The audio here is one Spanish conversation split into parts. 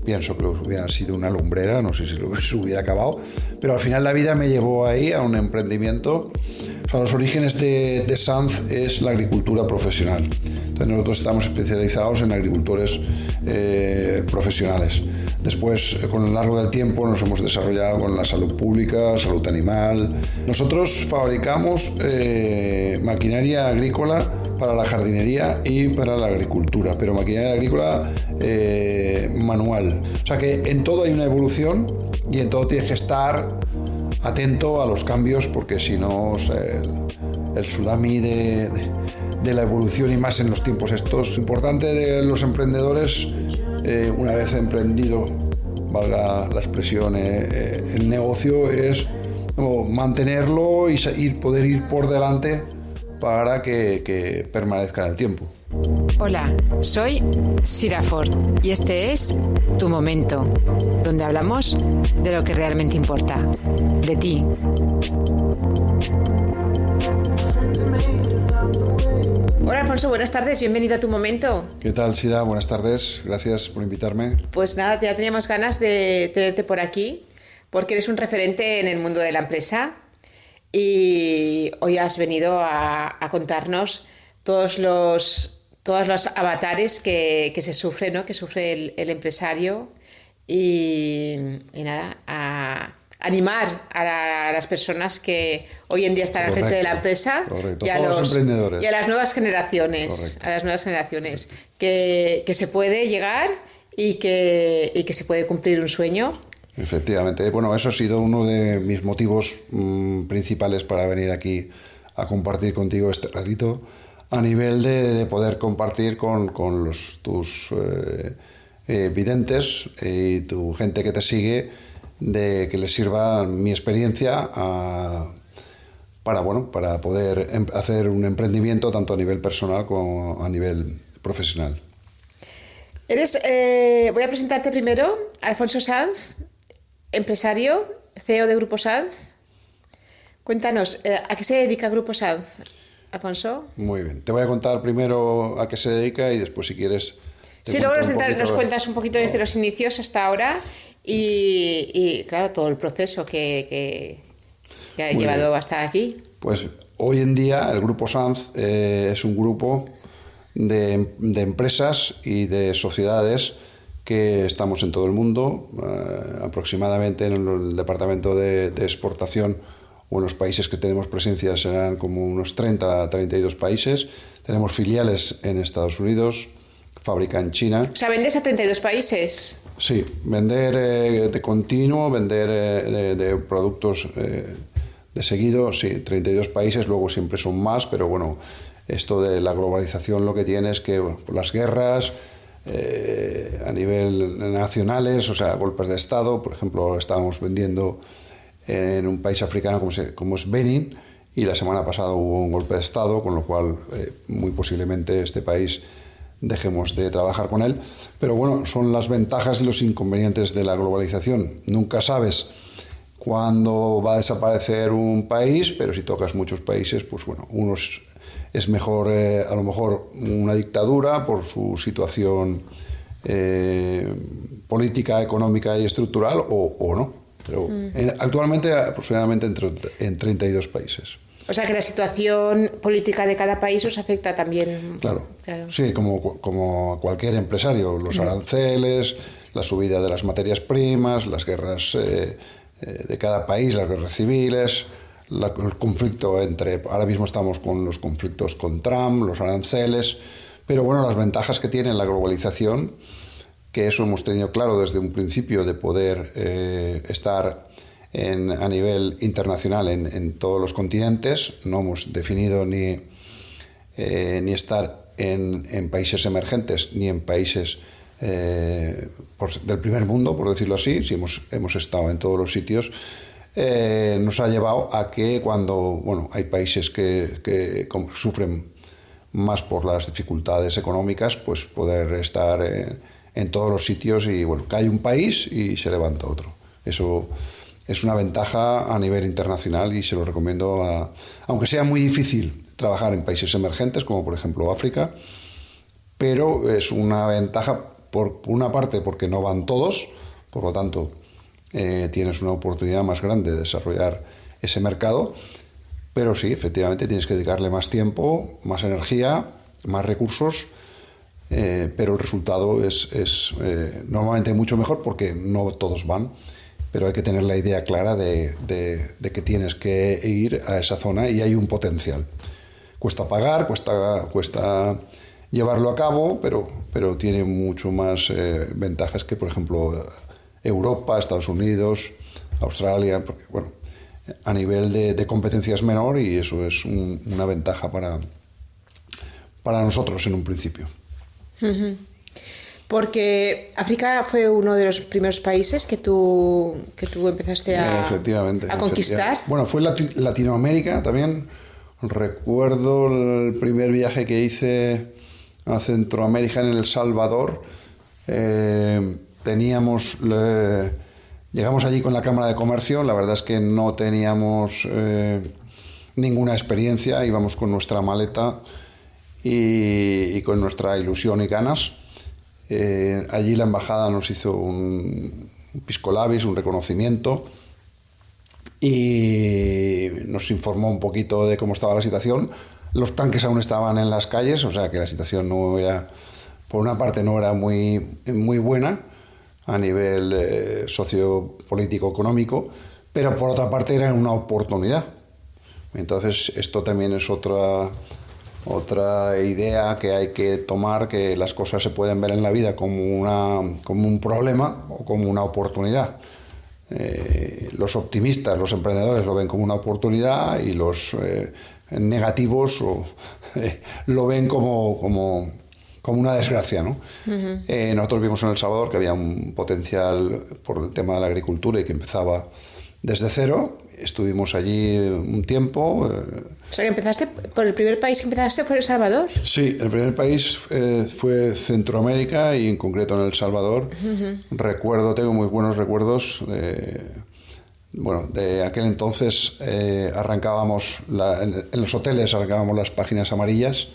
pienso que hubiera sido una lumbrera, no sé si se hubiera acabado, pero al final la vida me llevó ahí a un emprendimiento. O sea, los orígenes de Sanz es la agricultura profesional. Entonces nosotros estamos especializados en agricultores profesionales. Después, con el largo del tiempo, nos hemos desarrollado con la salud pública, salud animal. Nosotros fabricamos maquinaria agrícola para la jardinería y para la agricultura, pero maquinaria agrícola manual. O sea que en todo hay una evolución y en todo tienes que estar atento a los cambios, porque si no, o sea, el tsunami de la evolución, y más en los tiempos estos. Lo importante de los emprendedores, una vez emprendido, valga la expresión, el negocio, es mantenerlo y poder ir por delante para que permanezca en el tiempo. Hola, soy Sira Ford y este es Tu Momento, donde hablamos de lo que realmente importa, de ti. Hola Alfonso, buenas tardes, bienvenido a Tu Momento. ¿Qué tal, Sira? Buenas tardes, gracias por invitarme. Pues nada, ya teníamos ganas de tenerte por aquí, porque eres un referente en el mundo de la empresa y hoy has venido a contarnos todos los avatares que se sufren, ¿no? Que sufre el empresario y nada, a animar a las personas que hoy en día están al frente de la empresa. Correcto. Y a Todos los emprendedores. Y a las nuevas generaciones. Correcto. A las nuevas generaciones. Que se puede llegar y que se puede cumplir un sueño. Efectivamente. Bueno, eso ha sido uno de mis motivos principales para venir aquí a compartir contigo este ratito, a nivel de poder compartir con tus videntes y tu gente que te sigue, de que les sirva mi experiencia para poder hacer un emprendimiento tanto a nivel personal como a nivel profesional. Voy a presentarte primero, Alfonso Sanz, empresario, CEO de Grupo Sanz. Cuéntanos, ¿a qué se dedica Grupo Sanz, Alfonso? Muy bien, te voy a contar primero a qué se dedica y después, si quieres... Sí, luego nos cuentas un poquito desde los inicios hasta ahora y claro, todo el proceso que ha llevado hasta aquí. Pues hoy en día el Grupo Sanz es un grupo de empresas y de sociedades que estamos en todo el mundo, aproximadamente en el departamento de exportación o en los países que tenemos presencia serán como unos 32 países. Tenemos filiales en Estados Unidos, fábrica en China. O sea, ¿vendes a 32 países? Sí, vender de continuo, vender de productos de seguido, sí, 32 países, luego siempre son más, pero bueno, esto de la globalización lo que tiene es que las guerras a nivel nacionales, o sea, golpes de Estado, por ejemplo, estábamos vendiendo en un país africano como es Benin, y la semana pasada hubo un golpe de Estado, con lo cual muy posiblemente este país dejemos de trabajar con él. Pero bueno, son las ventajas y los inconvenientes de la globalización. Nunca sabes cuándo va a desaparecer un país, pero si tocas muchos países, pues bueno, unos es mejor, a lo mejor, una dictadura por su situación política, económica y estructural, o no. Pero actualmente aproximadamente en 32 países. O sea que la situación política de cada país os afecta también. Claro. Sí, como a cualquier empresario. Los aranceles, la subida de las materias primas, las guerras de cada país, las guerras civiles, el conflicto ahora mismo estamos con los conflictos con Trump, los aranceles, pero bueno, las ventajas que tiene la globalización, que eso hemos tenido claro desde un principio, de poder estar a nivel internacional en todos los continentes. No hemos definido ni estar en países emergentes ni en países del primer mundo, por decirlo así. Si hemos estado en todos los sitios. Nos ha llevado a que cuando hay países que sufren más por las dificultades económicas, pues poder estar en todos los sitios, y bueno, cae un país y se levanta otro. Eso es una ventaja a nivel internacional y se lo recomiendo aunque sea muy difícil trabajar en países emergentes, como por ejemplo África, pero es una ventaja por una parte porque no van todos, por lo tanto tienes una oportunidad más grande de desarrollar ese mercado, pero sí, efectivamente tienes que dedicarle más tiempo, más energía, más recursos, pero el resultado es normalmente mucho mejor porque no todos van, pero hay que tener la idea clara de que tienes que ir a esa zona y hay un potencial. Cuesta pagar, cuesta llevarlo a cabo, pero tiene mucho más ventajas que, por ejemplo, Europa, Estados Unidos, Australia, porque, bueno, a nivel de competencia es menor y eso es una ventaja para nosotros en un principio. Uh-huh. Porque África fue uno de los primeros países que tú empezaste a conquistar. Bueno, fue Latinoamérica también. Recuerdo el primer viaje que hice a Centroamérica en El Salvador. Llegamos allí con la Cámara de Comercio. La verdad es que no teníamos ninguna experiencia. Íbamos con nuestra maleta y con nuestra ilusión y ganas. Allí la embajada nos hizo un pisco labis, un reconocimiento, y nos informó un poquito de cómo estaba la situación. Los tanques aún estaban en las calles, o sea que la situación no era, por una parte no era muy, muy buena a nivel sociopolítico económico, pero por otra parte era una oportunidad. Entonces esto también es otra idea que hay que tomar, que las cosas se pueden ver en la vida como un problema o como una oportunidad. Los optimistas, los emprendedores lo ven como una oportunidad y los negativos lo ven como una desgracia, ¿no? Uh-huh. Nosotros vimos en El Salvador que había un potencial por el tema de la agricultura y que empezaba desde cero. Estuvimos allí un tiempo. O sea, que empezaste, por el primer país que empezaste fue El Salvador. Sí, el primer país fue Centroamérica y en concreto en El Salvador. Uh-huh. Tengo muy buenos recuerdos. De aquel entonces arrancábamos, en los hoteles arrancábamos las páginas amarillas.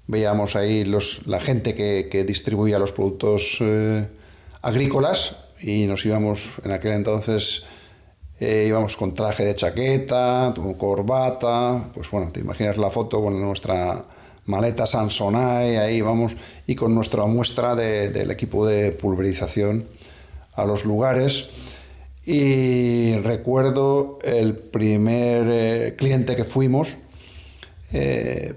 Veíamos ahí la gente que distribuía los productos agrícolas y nos íbamos, en aquel entonces, íbamos con traje de chaqueta, con corbata, pues bueno, te imaginas la foto con nuestra maleta Samsonite, ahí vamos, y con nuestra muestra del equipo de pulverización a los lugares. Y recuerdo el primer cliente que fuimos,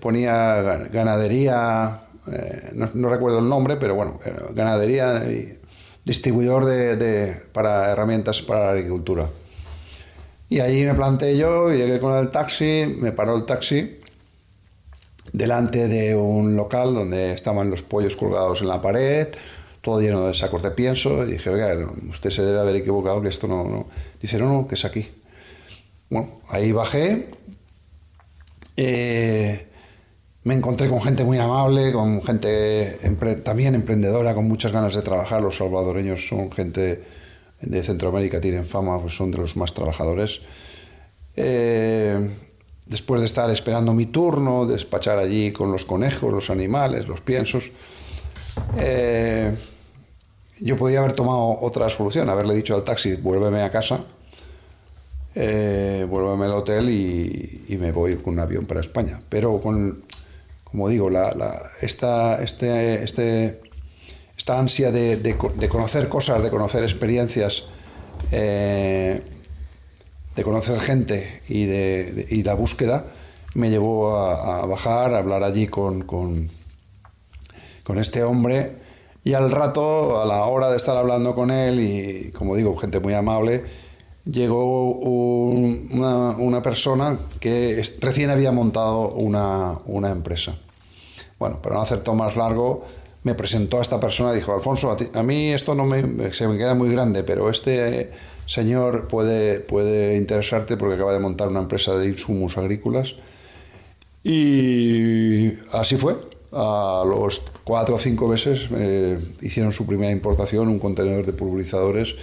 ponía ganadería, no recuerdo el nombre, pero bueno, ganadería y distribuidor para herramientas para la agricultura. Y ahí me planté yo y llegué con el taxi, me paró el taxi delante de un local donde estaban los pollos colgados en la pared, todo lleno de sacos de pienso, y dije, oiga, usted se debe haber equivocado, que esto no. Dice, no, que es aquí. Bueno, ahí bajé, me encontré con gente muy amable, con gente también emprendedora, con muchas ganas de trabajar. Los salvadoreños son gente de Centroamérica, tienen fama, pues son de los más trabajadores. Después de estar esperando mi turno, despachar allí con los conejos, los animales, los piensos, yo podía haber tomado otra solución, haberle dicho al taxi, vuélveme a casa, vuélveme al hotel y me voy con un avión para España. Pero como digo, esta ansia de conocer cosas, de conocer experiencias, de conocer gente y la búsqueda me llevó a bajar, a hablar allí con este hombre, y al rato, a la hora de estar hablando con él, y como digo, gente muy amable, llegó una persona que recién había montado una empresa. Bueno, para no hacer todo más largo, me presentó a esta persona y dijo, Alfonso, a mí esto se me queda muy grande, pero este señor puede interesarte porque acaba de montar una empresa de insumos agrícolas. Y así fue. A los 4 o 5 meses hicieron su primera importación, un contenedor de pulverizadores,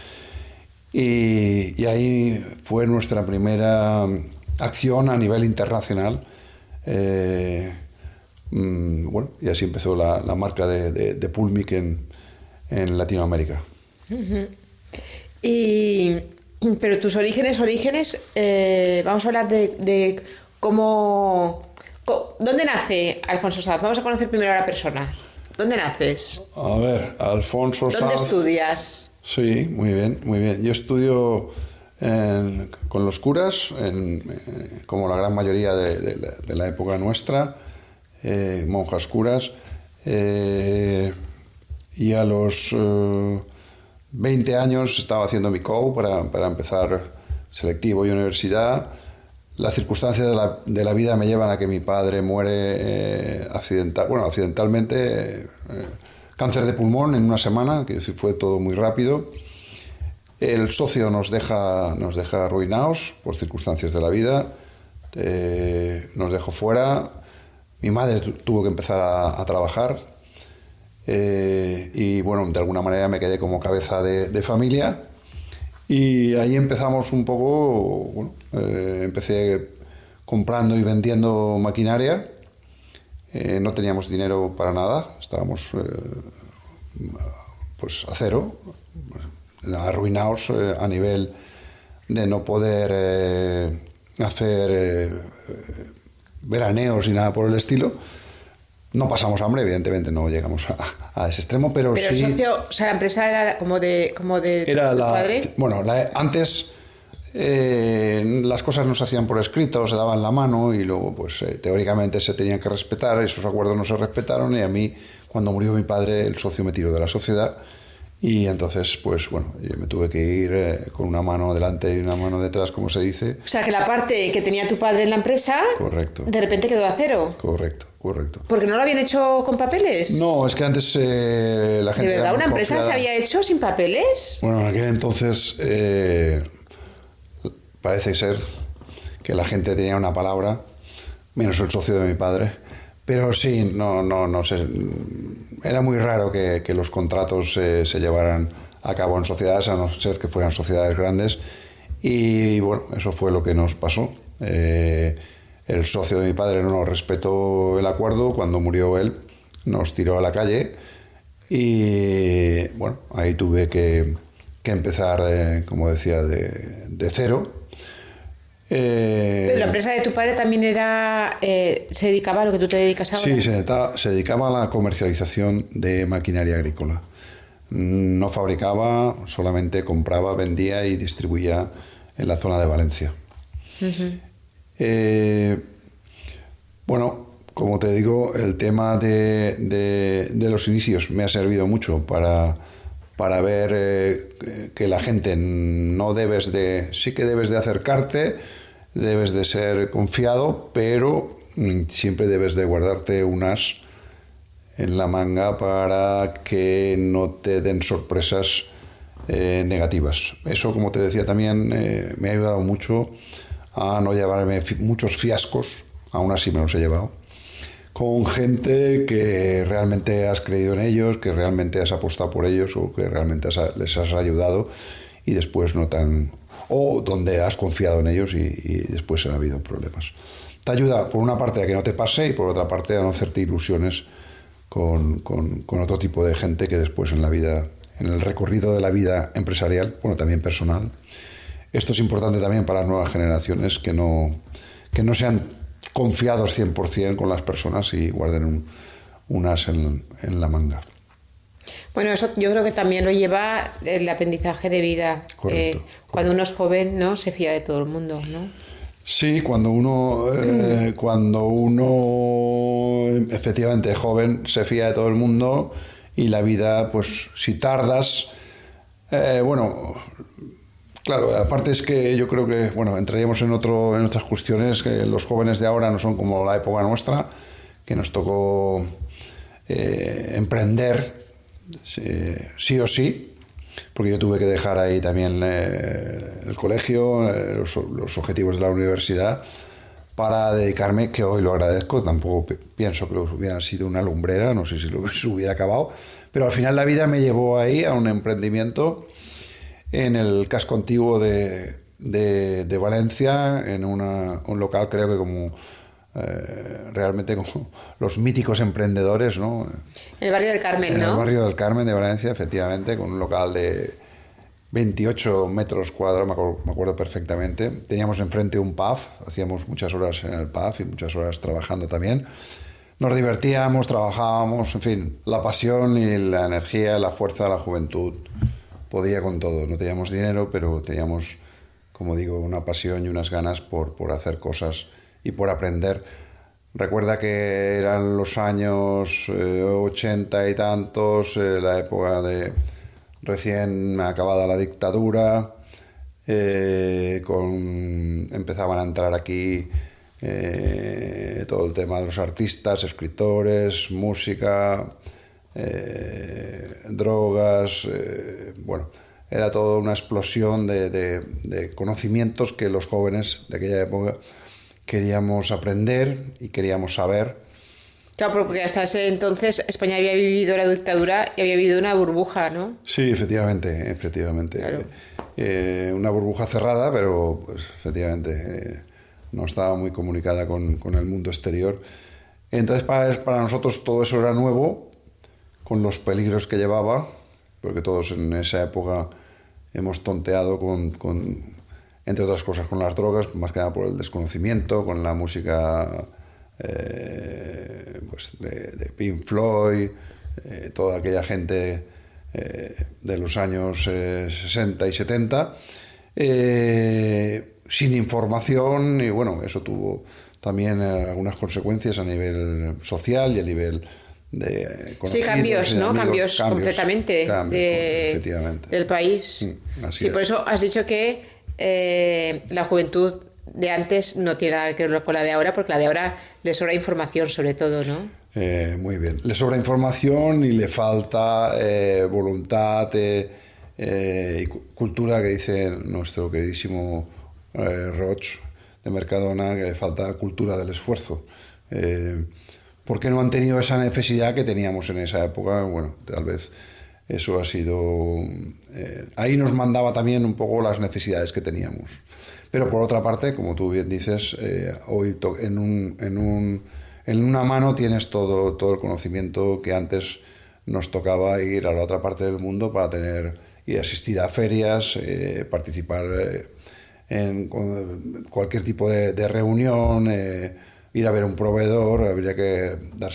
y ahí fue nuestra primera acción a nivel internacional. Y así empezó la marca de Pulmic en en Latinoamérica. Pero tus orígenes, vamos a hablar de cómo... ¿Dónde nace Alfonso Sanz? Vamos a conocer primero a la persona. ¿Dónde naces? A ver, Alfonso Sanz... ¿Dónde estudias? Sí, muy bien, muy bien. Yo estudio con los curas, como la gran mayoría de la época nuestra, monjas curas, y a los 20 años estaba haciendo mi COU para empezar selectivo y universidad. Las circunstancias de la vida me llevan a que mi padre muere accidentalmente, cáncer de pulmón en una semana, que fue todo muy rápido. El socio nos deja arruinados por circunstancias de la vida, nos dejó fuera. Mi madre tuvo que empezar a trabajar y bueno, de alguna manera me quedé como cabeza de familia. Y ahí empezamos un poco, bueno, empecé comprando y vendiendo maquinaria, no teníamos dinero para nada, estábamos pues a cero, arruinados a nivel de no poder hacer veraneos y nada por el estilo. No pasamos hambre, evidentemente no llegamos a ese extremo, pero sí... Pero el socio, o sea, la empresa era como de era tu padre. Bueno, antes las cosas no se hacían por escrito, se daban la mano y luego, pues teóricamente se tenían que respetar, esos acuerdos no se respetaron y a mí, cuando murió mi padre, el socio me tiró de la sociedad y entonces, pues bueno, yo me tuve que ir con una mano delante y una mano detrás, como se dice. O sea, que la parte que tenía tu padre en la empresa, correcto, de repente quedó a cero. Correcto. ¿Porque no lo habían hecho con papeles? No, es que antes la gente... ¿De verdad una empresa confiada. Se había hecho sin papeles? Bueno, en aquel entonces parece ser que la gente tenía una palabra, menos el socio de mi padre, pero sí, no sé, era muy raro que los contratos se llevaran a cabo en sociedades, a no ser que fueran sociedades grandes, y bueno, eso fue lo que nos pasó. El socio de mi padre no respetó el acuerdo, cuando murió él nos tiró a la calle y bueno, ahí tuve que empezar, como decía, de cero. Pero la empresa de tu padre también se dedicaba a lo que tú te dedicas ahora. Sí, se dedicaba a la comercialización de maquinaria agrícola. No fabricaba, solamente compraba, vendía y distribuía en la zona de Valencia. Uh-huh. Bueno, como te digo, el tema de los inicios me ha servido mucho para ver que la gente sí que debes de acercarte, debes de ser confiado, pero siempre debes de guardarte un as en la manga para que no te den sorpresas negativas. Eso, como te decía también, me ha ayudado mucho a no llevarme muchos fiascos, aún así me los he llevado, con gente que realmente has creído en ellos, que realmente has apostado por ellos o que realmente les has ayudado y después no tan... o donde has confiado en ellos y después han habido problemas. Te ayuda, por una parte, a que no te pase y por otra parte a no hacerte ilusiones con otro tipo de gente que después en la vida, en el recorrido de la vida empresarial, bueno, también personal. Esto es importante también para las nuevas generaciones, que no sean confiados 100% con las personas y guarden un as en la manga. Bueno, eso yo creo que también lo lleva el aprendizaje de vida. Correcto. Cuando uno es joven, ¿no? Se fía de todo el mundo, ¿no? Sí, cuando uno efectivamente es joven, se fía de todo el mundo y la vida, pues si tardas, claro, aparte es que yo creo que, bueno, entraríamos en otras cuestiones, que los jóvenes de ahora no son como la época nuestra, que nos tocó emprender sí o sí, porque yo tuve que dejar ahí también el colegio, los objetivos de la universidad, para dedicarme, que hoy lo agradezco, tampoco pienso que hubiera sido una lumbrera, no sé si lo hubiera acabado, pero al final la vida me llevó ahí a un emprendimiento en el casco antiguo de Valencia, en un local creo que como realmente como los míticos emprendedores, ¿no? En el barrio del Carmen, ¿no? En el barrio del Carmen de Valencia, efectivamente, con un local de 28 metros cuadrados, me acuerdo perfectamente. Teníamos enfrente un pub, hacíamos muchas horas en el pub y muchas horas trabajando también. Nos divertíamos, trabajábamos, en fin, la pasión y la energía, la fuerza de la juventud podía con todo. No teníamos dinero, pero teníamos, como digo, una pasión y unas ganas por hacer cosas y por aprender. Recuerda que eran los años 80 y tantos, la época de recién acabada la dictadura, empezaban a entrar aquí todo el tema de los artistas, escritores, música, drogas, bueno, era toda una explosión de conocimientos que los jóvenes de aquella época queríamos aprender y queríamos saber. Claro, porque hasta ese entonces España había vivido la dictadura y había vivido una burbuja, ¿no? Sí, efectivamente. Claro. Una burbuja cerrada, pero pues, efectivamente no estaba muy comunicada con el mundo exterior. Entonces para nosotros todo eso era nuevo, con los peligros que llevaba, porque todos en esa época hemos tonteado entre otras cosas, con las drogas, más que nada por el desconocimiento, con la música pues de Pink Floyd, toda aquella gente de los años 60 y 70, sin información, y bueno, eso tuvo también algunas consecuencias a nivel social y a nivel de conocidos. Sí, cambios, ¿no? Cambios completamente efectivamente. Del país. Así sí, es. por eso has dicho que la juventud de antes no tiene nada que ver con la de ahora, porque la de ahora le sobra información sobre todo, ¿no? Muy bien. Le sobra información y le falta voluntad y cultura, que dice nuestro queridísimo Roig de Mercadona, que le falta cultura del esfuerzo. Porque no han tenido esa necesidad que teníamos en esa época. Bueno, tal vez eso ha sido... ahí nos mandaba también un poco las necesidades que teníamos. Pero por otra parte, como tú bien dices, hoy en una mano tienes todo el conocimiento que antes nos tocaba ir a la otra parte del mundo para tener y asistir a ferias, participar en cualquier tipo de reunión, ir a ver a un proveedor, habría que dar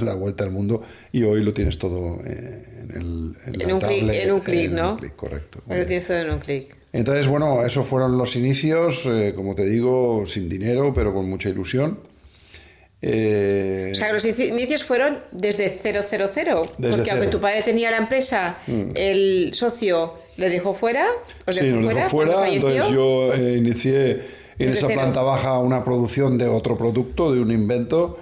la vuelta al mundo, y hoy lo tienes todo en un clic, ¿no? En un clic, correcto. Lo tienes todo en un clic. Entonces, bueno, esos fueron los inicios, como te digo, sin dinero, pero con mucha ilusión. O sea, que los inicios fueron desde 000, porque aunque tu padre tenía la empresa, el socio le dejó fuera. Nos dejó fuera, entonces yo inicié en esa planta baja una producción de otro producto, de un invento.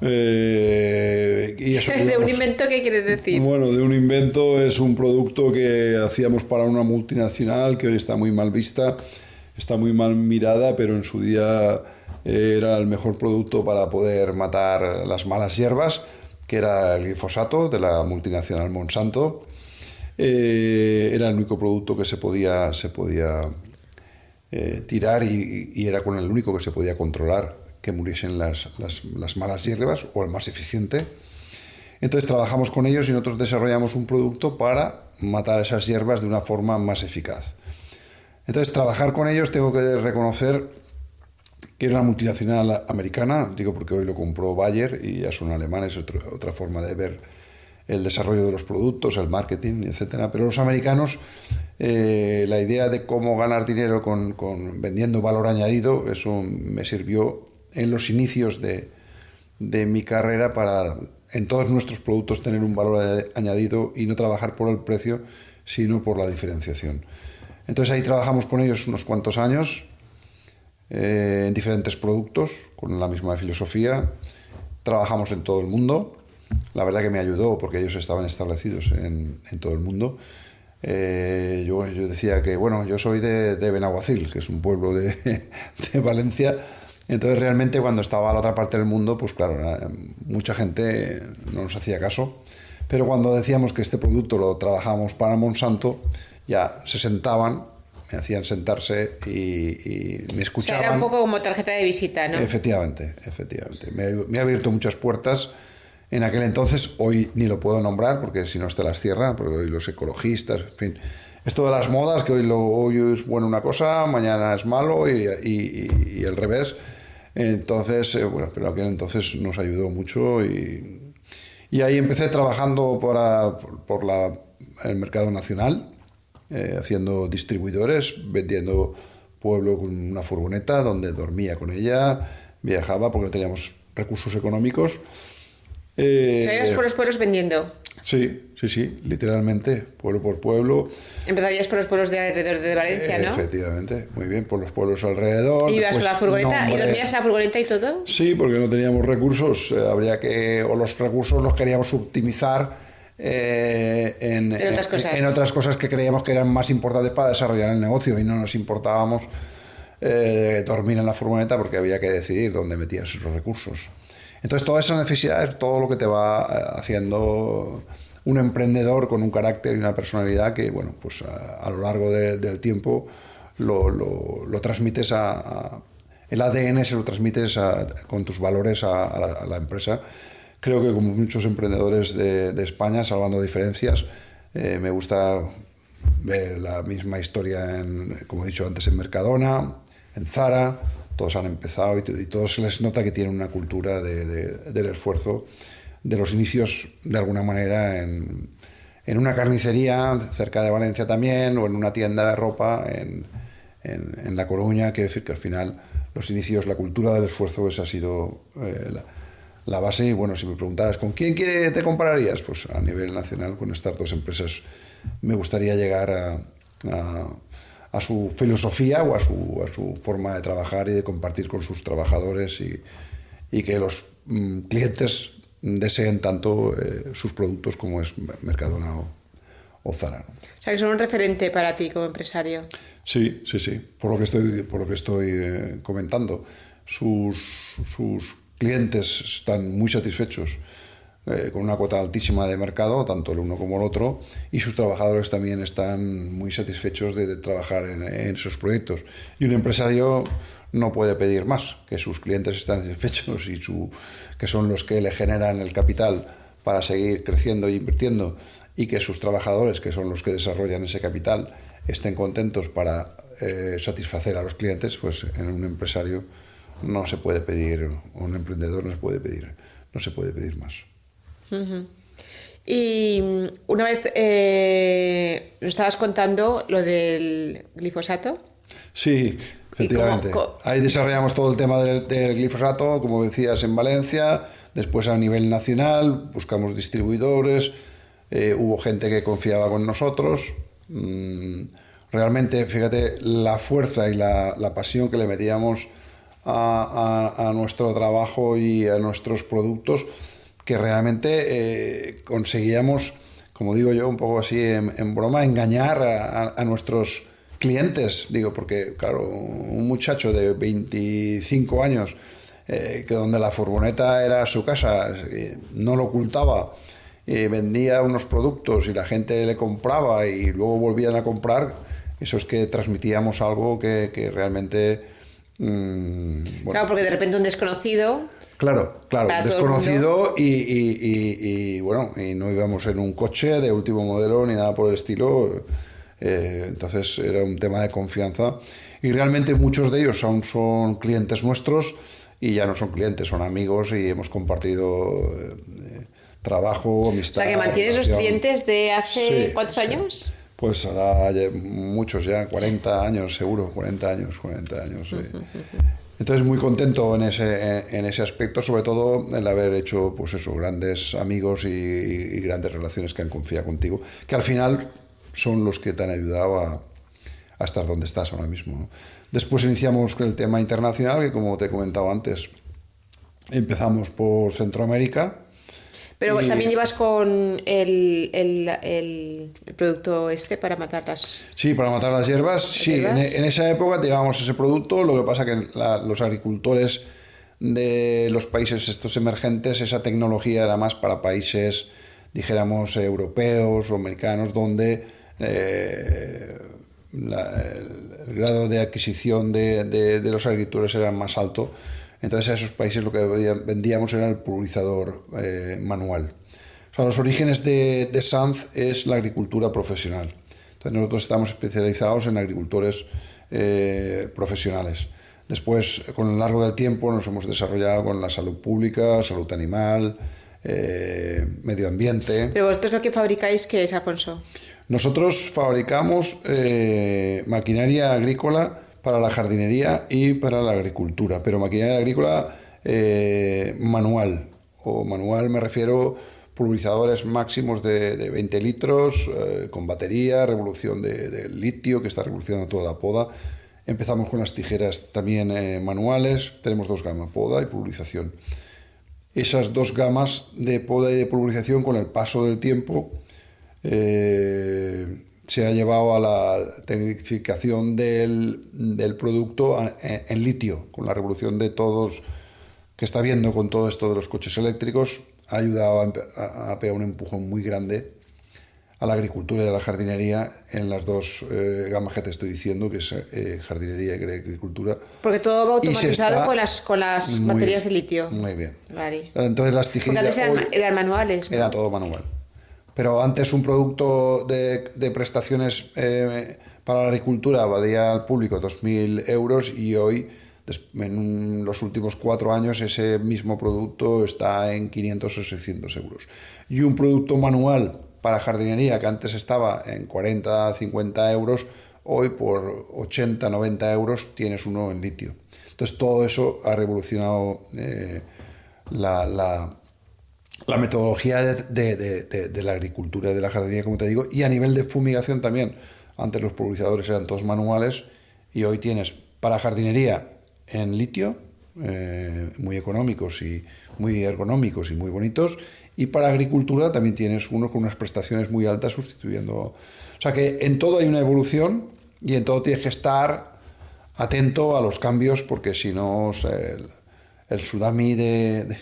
Y eso, ¿De un invento qué quieres decir? Bueno, de un invento es un producto que hacíamos para una multinacional que hoy está muy mal vista, está muy mal mirada, pero en su día era el mejor producto para poder matar las malas hierbas, que era el glifosato de la multinacional Monsanto. Era el único producto que se podía tirar y era con el único que se podía controlar que muriesen las malas hierbas, o el más eficiente. Entonces trabajamos con ellos y nosotros desarrollamos un producto para matar esas hierbas de una forma más eficaz. Entonces, trabajar con ellos, tengo que reconocer que era una multinacional americana, digo porque hoy lo compró Bayer y ya son alemanes, otra forma de ver el desarrollo de los productos, el marketing, etcétera. Pero los americanos, la idea de cómo ganar dinero con vendiendo valor añadido, eso me sirvió en los inicios de mi carrera para en todos nuestros productos tener un valor añadido y no trabajar por el precio, sino por la diferenciación. Entonces ahí trabajamos con ellos unos cuantos años en diferentes productos, con la misma filosofía. Trabajamos en todo el mundo. La verdad que me ayudó porque ellos estaban establecidos en todo el mundo. Yo decía que, bueno, yo soy de Benaguacil, que es un pueblo de Valencia. Entonces realmente cuando estaba a la otra parte del mundo, pues claro, mucha gente no nos hacía caso. Pero cuando decíamos que este producto lo trabajábamos para Monsanto, ya se sentaban me hacían sentarse y me escuchaban. O sea, era un poco como tarjeta de visita, ¿no? Efectivamente, efectivamente. Me ha abierto muchas puertas. En aquel entonces, hoy ni lo puedo nombrar porque si no te las cierra, porque hoy los ecologistas, en fin. Esto de las modas, que hoy es bueno una cosa, mañana es malo y el revés. Entonces, bueno, pero aquel entonces nos ayudó mucho y ahí empecé trabajando por el mercado nacional, haciendo distribuidores, vendiendo pueblo con una furgoneta donde dormía con ella, viajaba porque no teníamos recursos económicos. ¿Salías por los pueblos vendiendo? Sí, literalmente, pueblo por pueblo. Empezarías por los pueblos de alrededor de Valencia, ¿no? Efectivamente, muy bien, por los pueblos alrededor. ¿Y ibas con la furgoneta? ¿Y dormías en la furgoneta y todo? Sí, porque no teníamos recursos, o los recursos los queríamos optimizar en otras cosas que creíamos que eran más importantes para desarrollar el negocio y no nos importábamos dormir en la furgoneta porque había que decidir dónde metías los recursos. Entonces, toda esa necesidad es todo lo que te va haciendo un emprendedor con un carácter y una personalidad que, bueno, pues a lo largo del tiempo lo transmites el ADN se lo transmites con tus valores a la empresa. Creo que como muchos emprendedores de España, salvando diferencias, me gusta ver la misma historia, como he dicho antes, en Mercadona, en Zara. Todos han empezado y todos se les nota que tienen una cultura del esfuerzo, de los inicios, de alguna manera, en una carnicería cerca de Valencia también, o en una tienda de ropa en La Coruña, que decir que al final los inicios, la cultura del esfuerzo, esa ha sido la base. Y bueno, si me preguntaras ¿con quién te compararías? Pues a nivel nacional, con estas dos empresas, me gustaría llegar a su filosofía o a su forma de trabajar y de compartir con sus trabajadores y que los clientes deseen tanto sus productos como es Mercadona o Zara, ¿no? O sea, que son un referente para ti como empresario. Sí, por lo que estoy comentando. Sus clientes están muy satisfechos con una cuota altísima de mercado, tanto el uno como el otro, y sus trabajadores también están muy satisfechos de trabajar en esos proyectos. Y un empresario no puede pedir más, que sus clientes estén satisfechos que son los que le generan el capital para seguir creciendo e invirtiendo, y que sus trabajadores, que son los que desarrollan ese capital, estén contentos para satisfacer a los clientes. Pues en un empresario no se puede pedir, o un emprendedor no se puede pedir más. Uh-huh. Y una vez nos estabas contando lo del glifosato. Sí, efectivamente. Ahí desarrollamos todo el tema del glifosato, como decías, en Valencia. Después a nivel nacional buscamos distribuidores, hubo gente que confiaba con nosotros. Realmente, fíjate, la fuerza y la pasión que le metíamos a nuestro trabajo y a nuestros productos, que realmente conseguíamos, como digo yo, un poco así en broma, engañar a nuestros clientes. Digo, porque claro, un muchacho de 25 años, que donde la furgoneta era su casa, no lo ocultaba, vendía unos productos y la gente le compraba y luego volvían a comprar, eso es que transmitíamos algo que realmente... bueno, claro, porque de repente un desconocido... Claro, desconocido y bueno, y no íbamos en un coche de último modelo ni nada por el estilo, entonces era un tema de confianza y realmente muchos de ellos aún son clientes nuestros y ya no son clientes, son amigos y hemos compartido trabajo, amistad. O sea, que mantienes los clientes de hace sí, ¿cuántos años? Sí. Pues ahora muchos ya, 40 años seguro, 40 años. Sí. Entonces muy contento en ese aspecto, sobre todo el haber hecho pues eso, grandes amigos y grandes relaciones que han confiado contigo, que al final son los que te han ayudado a estar donde estás ahora mismo, ¿no? Después iniciamos con el tema internacional, que como te he comentado antes, empezamos por Centroamérica. Pero también ibas con el producto para matar las... Sí, para matar las hierbas. Sí, en esa época llevábamos ese producto. Lo que pasa que los agricultores de los países estos emergentes, esa tecnología era más para países, dijéramos, europeos o americanos, donde el grado de adquisición de los agricultores era más alto. Entonces a esos países lo que vendíamos era el pulverizador manual. O sea, los orígenes de Sanz es la agricultura profesional. Entonces nosotros estamos especializados en agricultores profesionales. Después, con el largo del tiempo, nos hemos desarrollado con la salud pública, salud animal, medio ambiente. Pero vosotros lo que fabricáis, ¿qué es, Alfonso? Nosotros fabricamos maquinaria agrícola para la jardinería y para la agricultura, pero maquinaria agrícola manual. O manual me refiero pulverizadores máximos de 20 litros, con batería, revolución de litio, que está revolucionando toda la poda. Empezamos con las tijeras también manuales, tenemos dos gamas, poda y pulverización. Esas dos gamas de poda y de pulverización, con el paso del tiempo, se ha llevado a la tecnificación del producto en litio, con la revolución de todos que está viendo con todo esto de los coches eléctricos, ha ayudado a pegar un empujón muy grande a la agricultura y a la jardinería en las dos gamas que te estoy diciendo, que es jardinería y agricultura. Porque todo va automatizado con las baterías de litio. Muy bien. Vale. Entonces las tijeras... Porque antes eran manuales, ¿no? Era todo manual. Pero antes un producto de prestaciones para la agricultura valía al público 2.000 euros y hoy, en los últimos 4 años, ese mismo producto está en 500 o 600 euros. Y un producto manual para jardinería, que antes estaba en 40, 50 euros, hoy por 80, 90 euros tienes uno en litio. Entonces todo eso ha revolucionado la metodología de la agricultura, de la jardinería, como te digo, y a nivel de fumigación también. Antes los pulverizadores eran todos manuales y hoy tienes para jardinería en litio, muy económicos y muy ergonómicos y muy bonitos, y para agricultura también tienes unos con unas prestaciones muy altas sustituyendo. O sea que en todo hay una evolución y en todo tienes que estar atento a los cambios, porque si no, el tsunami de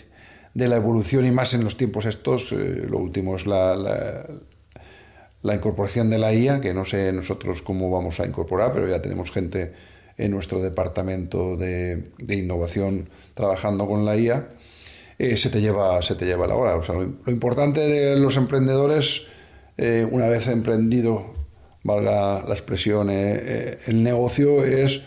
la evolución, y más en los tiempos estos, lo último es la incorporación de la IA, que no sé nosotros cómo vamos a incorporar, pero ya tenemos gente en nuestro departamento de innovación trabajando con la IA. Se te lleva la hora. O sea, lo importante de los emprendedores, una vez emprendido, valga la expresión, el negocio, es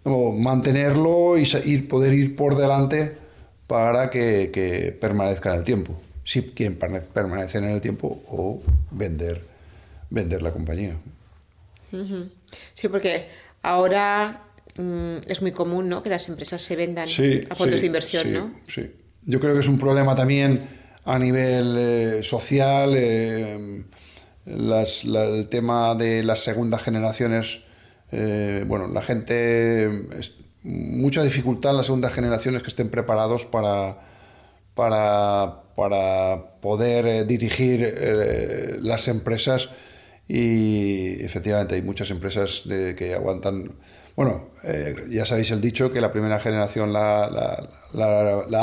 mantenerlo y poder ir por delante para que permanezca en el tiempo. Si quieren permanecer en el tiempo, o vender la compañía. Sí, porque ahora es muy común, ¿no?, que las empresas se vendan a fondos de inversión, ¿no? Sí. Yo creo que es un problema también a nivel social, el tema de las segundas generaciones. La gente, mucha dificultad en las segundas generaciones que estén preparados para poder dirigir las empresas, y efectivamente hay muchas empresas que aguantan. Bueno, ya sabéis el dicho, que la primera generación la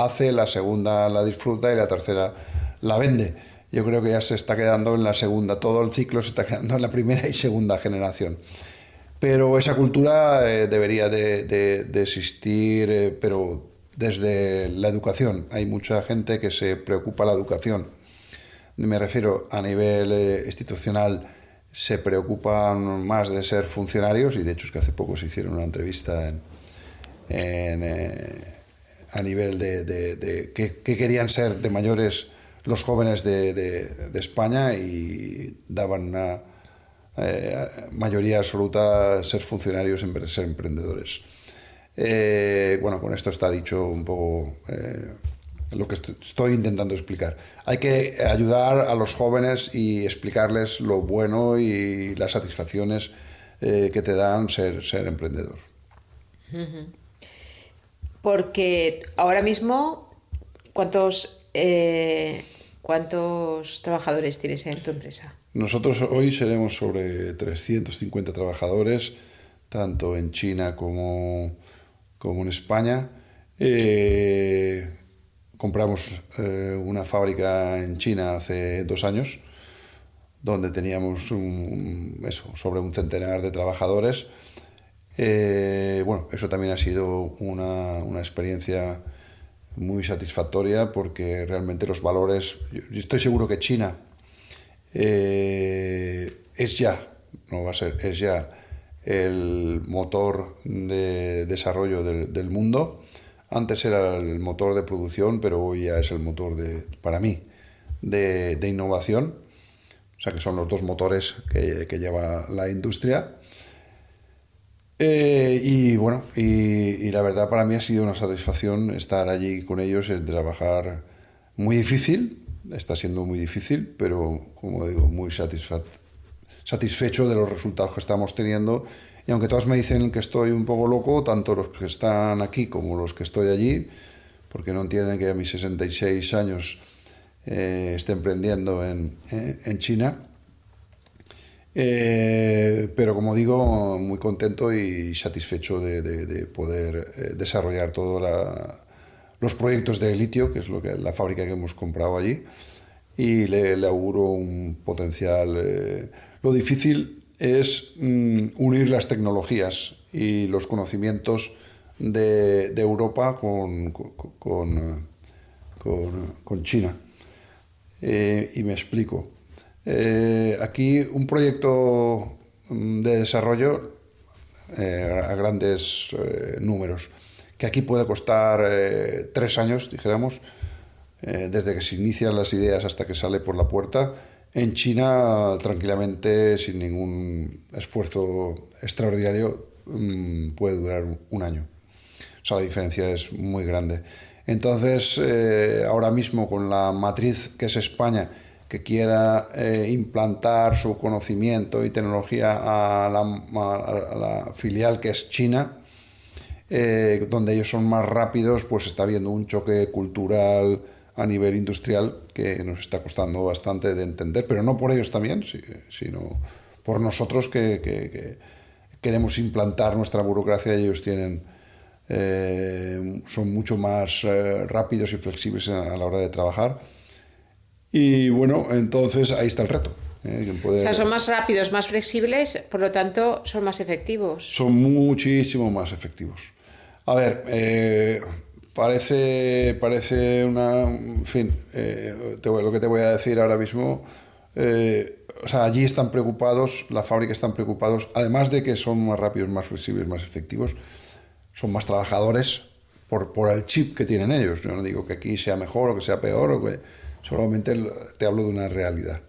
hace, la segunda la disfruta y la tercera la vende. Yo creo que ya se está quedando en la segunda, todo el ciclo se está quedando en la primera y segunda generación. Pero esa cultura debería de existir, pero desde la educación. Hay mucha gente que se preocupa de la educación. Me refiero a nivel institucional. Se preocupan más de ser funcionarios, y de hecho es que hace poco se hicieron una entrevista a nivel de qué querían ser de mayores los jóvenes de España, y daban una mayoría absoluta ser funcionarios en vez de ser emprendedores. Con esto está dicho un poco lo que estoy intentando explicar. Hay que ayudar a los jóvenes y explicarles lo bueno y las satisfacciones que te dan ser emprendedor. Porque ahora mismo, ¿cuántos trabajadores tienes en tu empresa? Nosotros hoy seremos sobre 350 trabajadores, tanto en China como en España. Compramos una fábrica en China hace 2 años, donde teníamos sobre un centenar de trabajadores. Bueno, eso también ha sido una experiencia muy satisfactoria porque realmente los valores, yo estoy seguro que China es ya, no va a ser, es ya el motor de desarrollo del mundo. Antes era el motor de producción, pero hoy ya es el motor para mí, de innovación. O sea que son los dos motores que lleva la industria. Y bueno, y la verdad para mí ha sido una satisfacción estar allí con ellos, el trabajar muy difícil, está siendo muy difícil, pero como digo, muy satisfecho de los resultados que estamos teniendo. Y aunque todos me dicen que estoy un poco loco, tanto los que están aquí como los que estoy allí, porque no entienden que a mis 66 años esté emprendiendo en China. Pero como digo, muy contento y satisfecho de poder desarrollar todos los proyectos de litio, que es la fábrica que hemos comprado allí, y le auguro un potencial. Lo difícil es unir las tecnologías y los conocimientos de Europa con China. Y me explico. Aquí un proyecto de desarrollo a grandes números, que aquí puede costar 3 años, dijéramos, desde que se inician las ideas hasta que sale por la puerta. En China, tranquilamente, sin ningún esfuerzo extraordinario, puede durar un año. O sea, la diferencia es muy grande. Entonces, ahora mismo con la matriz que es España, que quiera implantar su conocimiento y tecnología a la filial que es China, donde ellos son más rápidos, pues está habiendo un choque cultural a nivel industrial que nos está costando bastante de entender, pero no por ellos también, sino por nosotros que queremos implantar nuestra burocracia y ellos son mucho más rápidos y flexibles a la hora de trabajar. Y bueno, entonces ahí está el reto. O sea, son más rápidos, más flexibles, por lo tanto son más efectivos. Son muchísimo más efectivos. A ver, parece una... En fin, lo que te voy a decir ahora mismo, o sea, allí están preocupados, la fábrica están preocupados, además de que son más rápidos, más flexibles, más efectivos, son más trabajadores por el chip que tienen ellos. Yo no digo que aquí sea mejor o que sea peor, solamente te hablo de una realidad.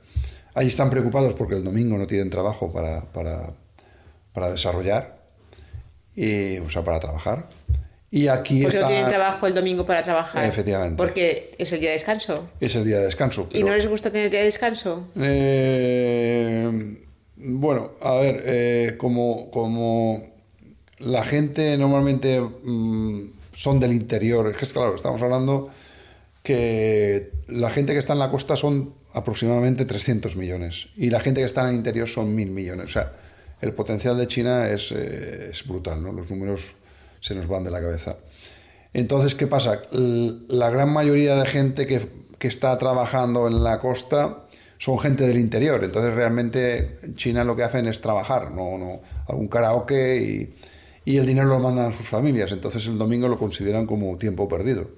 Allí están preocupados porque el domingo no tienen trabajo para desarrollar, o sea, para trabajar. Y aquí porque no tienen trabajo el domingo para trabajar. Efectivamente. Porque es el día de descanso. Es el día de descanso. ¿Y no les gusta tener día de descanso? Bueno, a ver, como la gente normalmente son del interior, es que claro, estamos hablando que la gente que está en la costa son aproximadamente 300 millones y la gente que está en el interior son 1.000 millones. O sea, el potencial de China es brutal, ¿no? Los números se nos van de la cabeza. Entonces, ¿qué pasa? La gran mayoría de gente que está trabajando en la costa son gente del interior. Entonces, realmente, China lo que hacen es trabajar, no algún karaoke y el dinero lo mandan a sus familias. Entonces, el domingo lo consideran como tiempo perdido.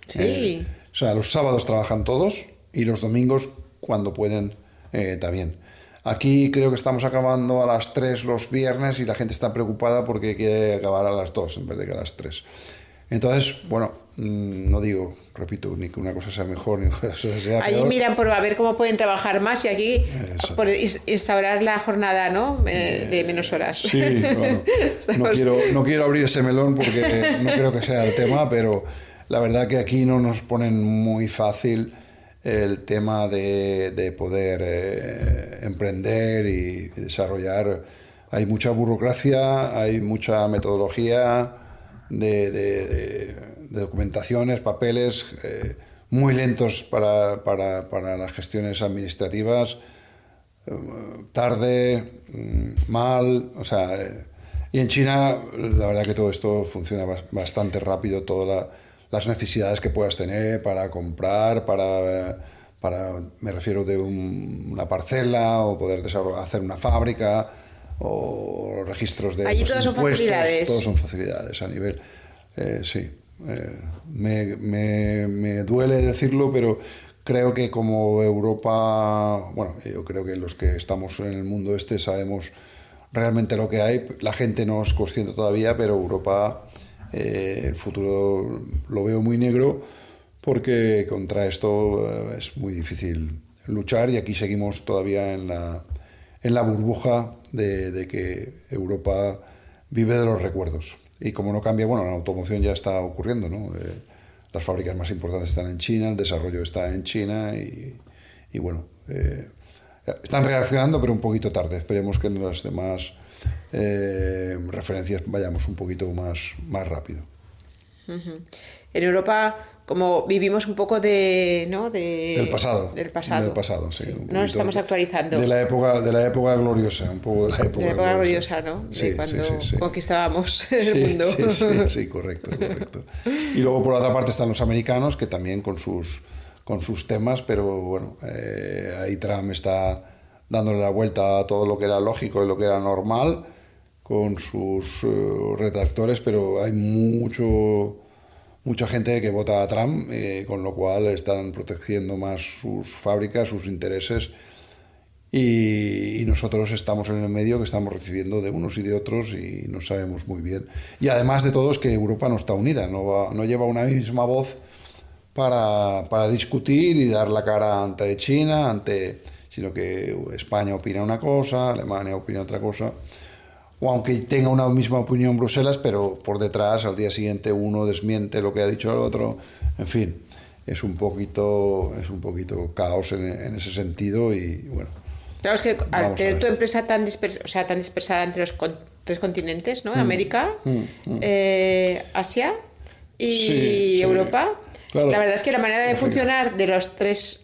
Sí. O sea, los sábados trabajan todos y los domingos, cuando pueden, también. Aquí creo que estamos acabando a las 3 los viernes y la gente está preocupada porque quiere acabar a las 2 en vez de que a las 3. Entonces, bueno, no digo, repito, ni que una cosa sea mejor ni que una cosa sea peor. Allí miran por a ver cómo pueden trabajar más y aquí por instaurar la jornada, ¿no? De menos horas. Sí, bueno, no quiero abrir ese melón porque no creo que sea el tema, pero la verdad que aquí no nos ponen muy fácil el tema de poder emprender y desarrollar. Hay mucha burocracia, hay mucha metodología de documentaciones, papeles, muy lentos para las gestiones administrativas, tarde, mal, o sea... Y en China, la verdad que todo esto funciona bastante rápido, todas las necesidades que puedas tener para comprar, para me refiero de una parcela o poder hacer una fábrica o registros de allí los todos son impuestos, facilidades. todos son facilidades a nivel, sí. Me duele decirlo, pero creo que como Europa, bueno, yo creo que los que estamos en el mundo este sabemos realmente lo que hay. La gente no es consciente todavía, pero Europa, el futuro lo veo muy negro porque contra esto es muy difícil luchar y aquí seguimos todavía en la burbuja de que Europa vive de los recuerdos. Y como no cambia, bueno, la automoción ya está ocurriendo, ¿no? Las fábricas más importantes están en China, el desarrollo está en China y bueno, están reaccionando pero un poquito tarde. Esperemos que en las demás referencias vayamos un poquito más rápido. Uh-huh. En Europa, como vivimos un poco del pasado. Del pasado, sí. No nos estamos actualizando. De la época gloriosa, un poco de la época gloriosa, ¿no? Sí, de cuando sí. conquistábamos el mundo. Sí, correcto. Y luego por otra parte están los americanos, que también con sus temas, pero bueno, ahí Trump está dándole la vuelta a todo lo que era lógico y lo que era normal, con sus redactores, pero hay mucha gente que vota a Trump, con lo cual están protegiendo más sus fábricas, sus intereses, y nosotros estamos en el medio, que estamos recibiendo de unos y de otros y no sabemos muy bien. Y además de todo es que Europa no está unida, no lleva una misma voz para discutir y dar la cara ante China, sino que España opina una cosa, Alemania opina otra cosa, o aunque tenga una misma opinión Bruselas, pero por detrás al día siguiente uno desmiente lo que ha dicho el otro. En fin, es un poquito caos en ese sentido y bueno. Claro, es que al tener tu empresa tan dispersada entre los tres continentes, ¿no? América, Asia y Europa, claro. La verdad es que la manera de funcionar de las tres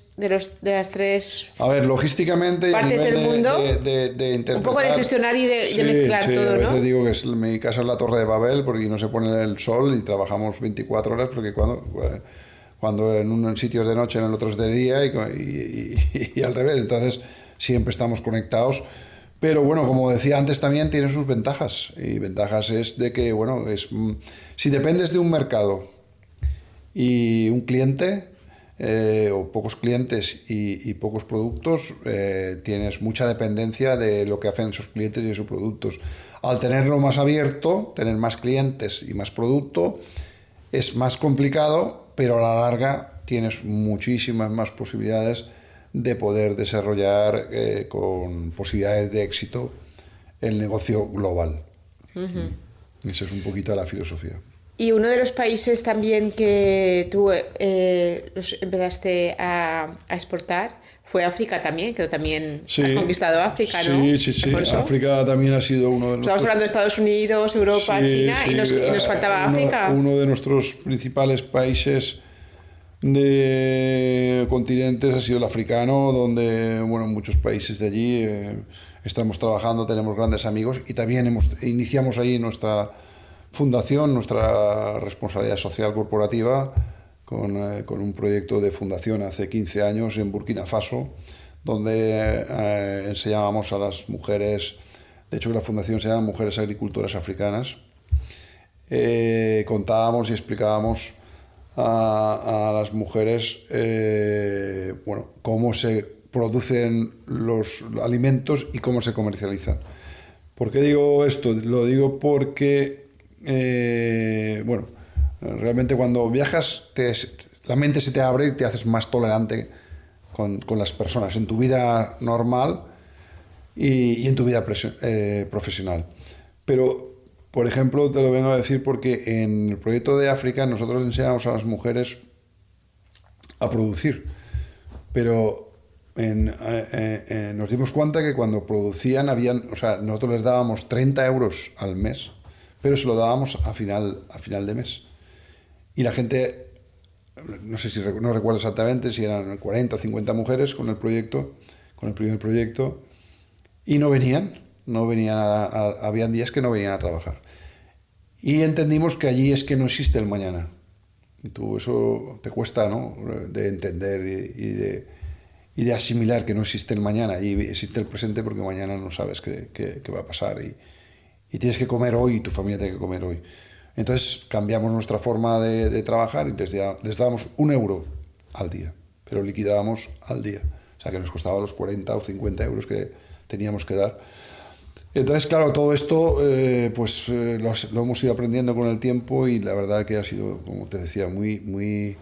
a ver, logísticamente partes del mundo, de interpretar, un poco de gestionar y de mezclar todo, ¿no? A veces digo que mi casa es la Torre de Babel porque no se pone el sol y trabajamos 24 horas porque cuando en un sitio es de noche, en el otro es de día y al revés, entonces siempre estamos conectados. Pero bueno, como decía antes, también tiene sus ventajas, y ventajas es de que, bueno, si dependes de un mercado y un cliente, o pocos clientes y pocos productos, tienes mucha dependencia de lo que hacen esos clientes y esos productos. Al tenerlo más abierto, tener más clientes y más producto, es más complicado, pero a la larga tienes muchísimas más posibilidades de poder desarrollar con posibilidades de éxito el negocio global. Uh-huh. Esa es un poquito la filosofía. Y uno de los países también que tú los empezaste a exportar fue África también, que también has conquistado África, ¿no? Sí. África también ha sido uno de nuestros... Estamos hablando de Estados Unidos, Europa, China, y nos faltaba África. Uno de nuestros principales países de continentes ha sido el africano, donde, bueno, muchos países de allí estamos trabajando, tenemos grandes amigos y también iniciamos ahí nuestra fundación, nuestra responsabilidad social corporativa, con un proyecto de fundación hace 15 años en Burkina Faso, donde enseñábamos a las mujeres, de hecho la fundación se llama Mujeres Agricultoras Africanas, contábamos y explicábamos a las mujeres cómo se producen los alimentos y cómo se comercializan. ¿Por qué digo esto? Lo digo porque realmente cuando viajas la mente se te abre y te haces más tolerante con las personas en tu vida normal y en tu vida profesional. Pero, por ejemplo, te lo vengo a decir porque en el proyecto de África nosotros enseñamos a las mujeres a producir, pero nos dimos cuenta que cuando producían nosotros les dábamos 30 euros al mes, pero se lo dábamos a final de mes. Y la gente, no recuerdo exactamente si eran 40 o 50 mujeres con el primer proyecto, y no venían, habían días que no venían a trabajar. Y entendimos que allí es que no existe el mañana. Y eso te cuesta, ¿no?, de entender y de asimilar que no existe el mañana y existe el presente, porque mañana no sabes qué va a pasar y tienes que comer hoy y tu familia tiene que comer hoy. Entonces cambiamos nuestra forma de trabajar y les dábamos 1 euro al día, pero liquidábamos al día. O sea que nos costaba los 40 o 50 euros que teníamos que dar. Entonces, claro, todo esto lo hemos ido aprendiendo con el tiempo y la verdad que ha sido, como te decía, muy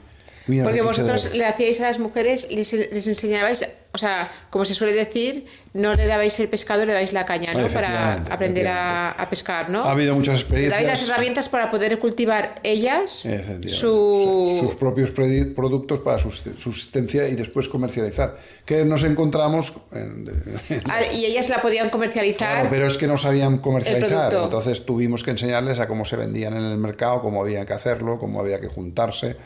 porque vosotros le hacíais a las mujeres, les enseñabais, o sea, como se suele decir, no le dabais el pescado, le dabais la caña, ¿no? Para aprender a pescar, ¿no? Ha habido muchas experiencias. Le dabais las herramientas para poder cultivar ellas sus propios productos para su subsistencia y después comercializar. Que nos encontramos... y ellas la podían comercializar. Claro, pero es que no sabían comercializar. Entonces tuvimos que enseñarles a cómo se vendían en el mercado, cómo había que hacerlo, cómo había que juntarse.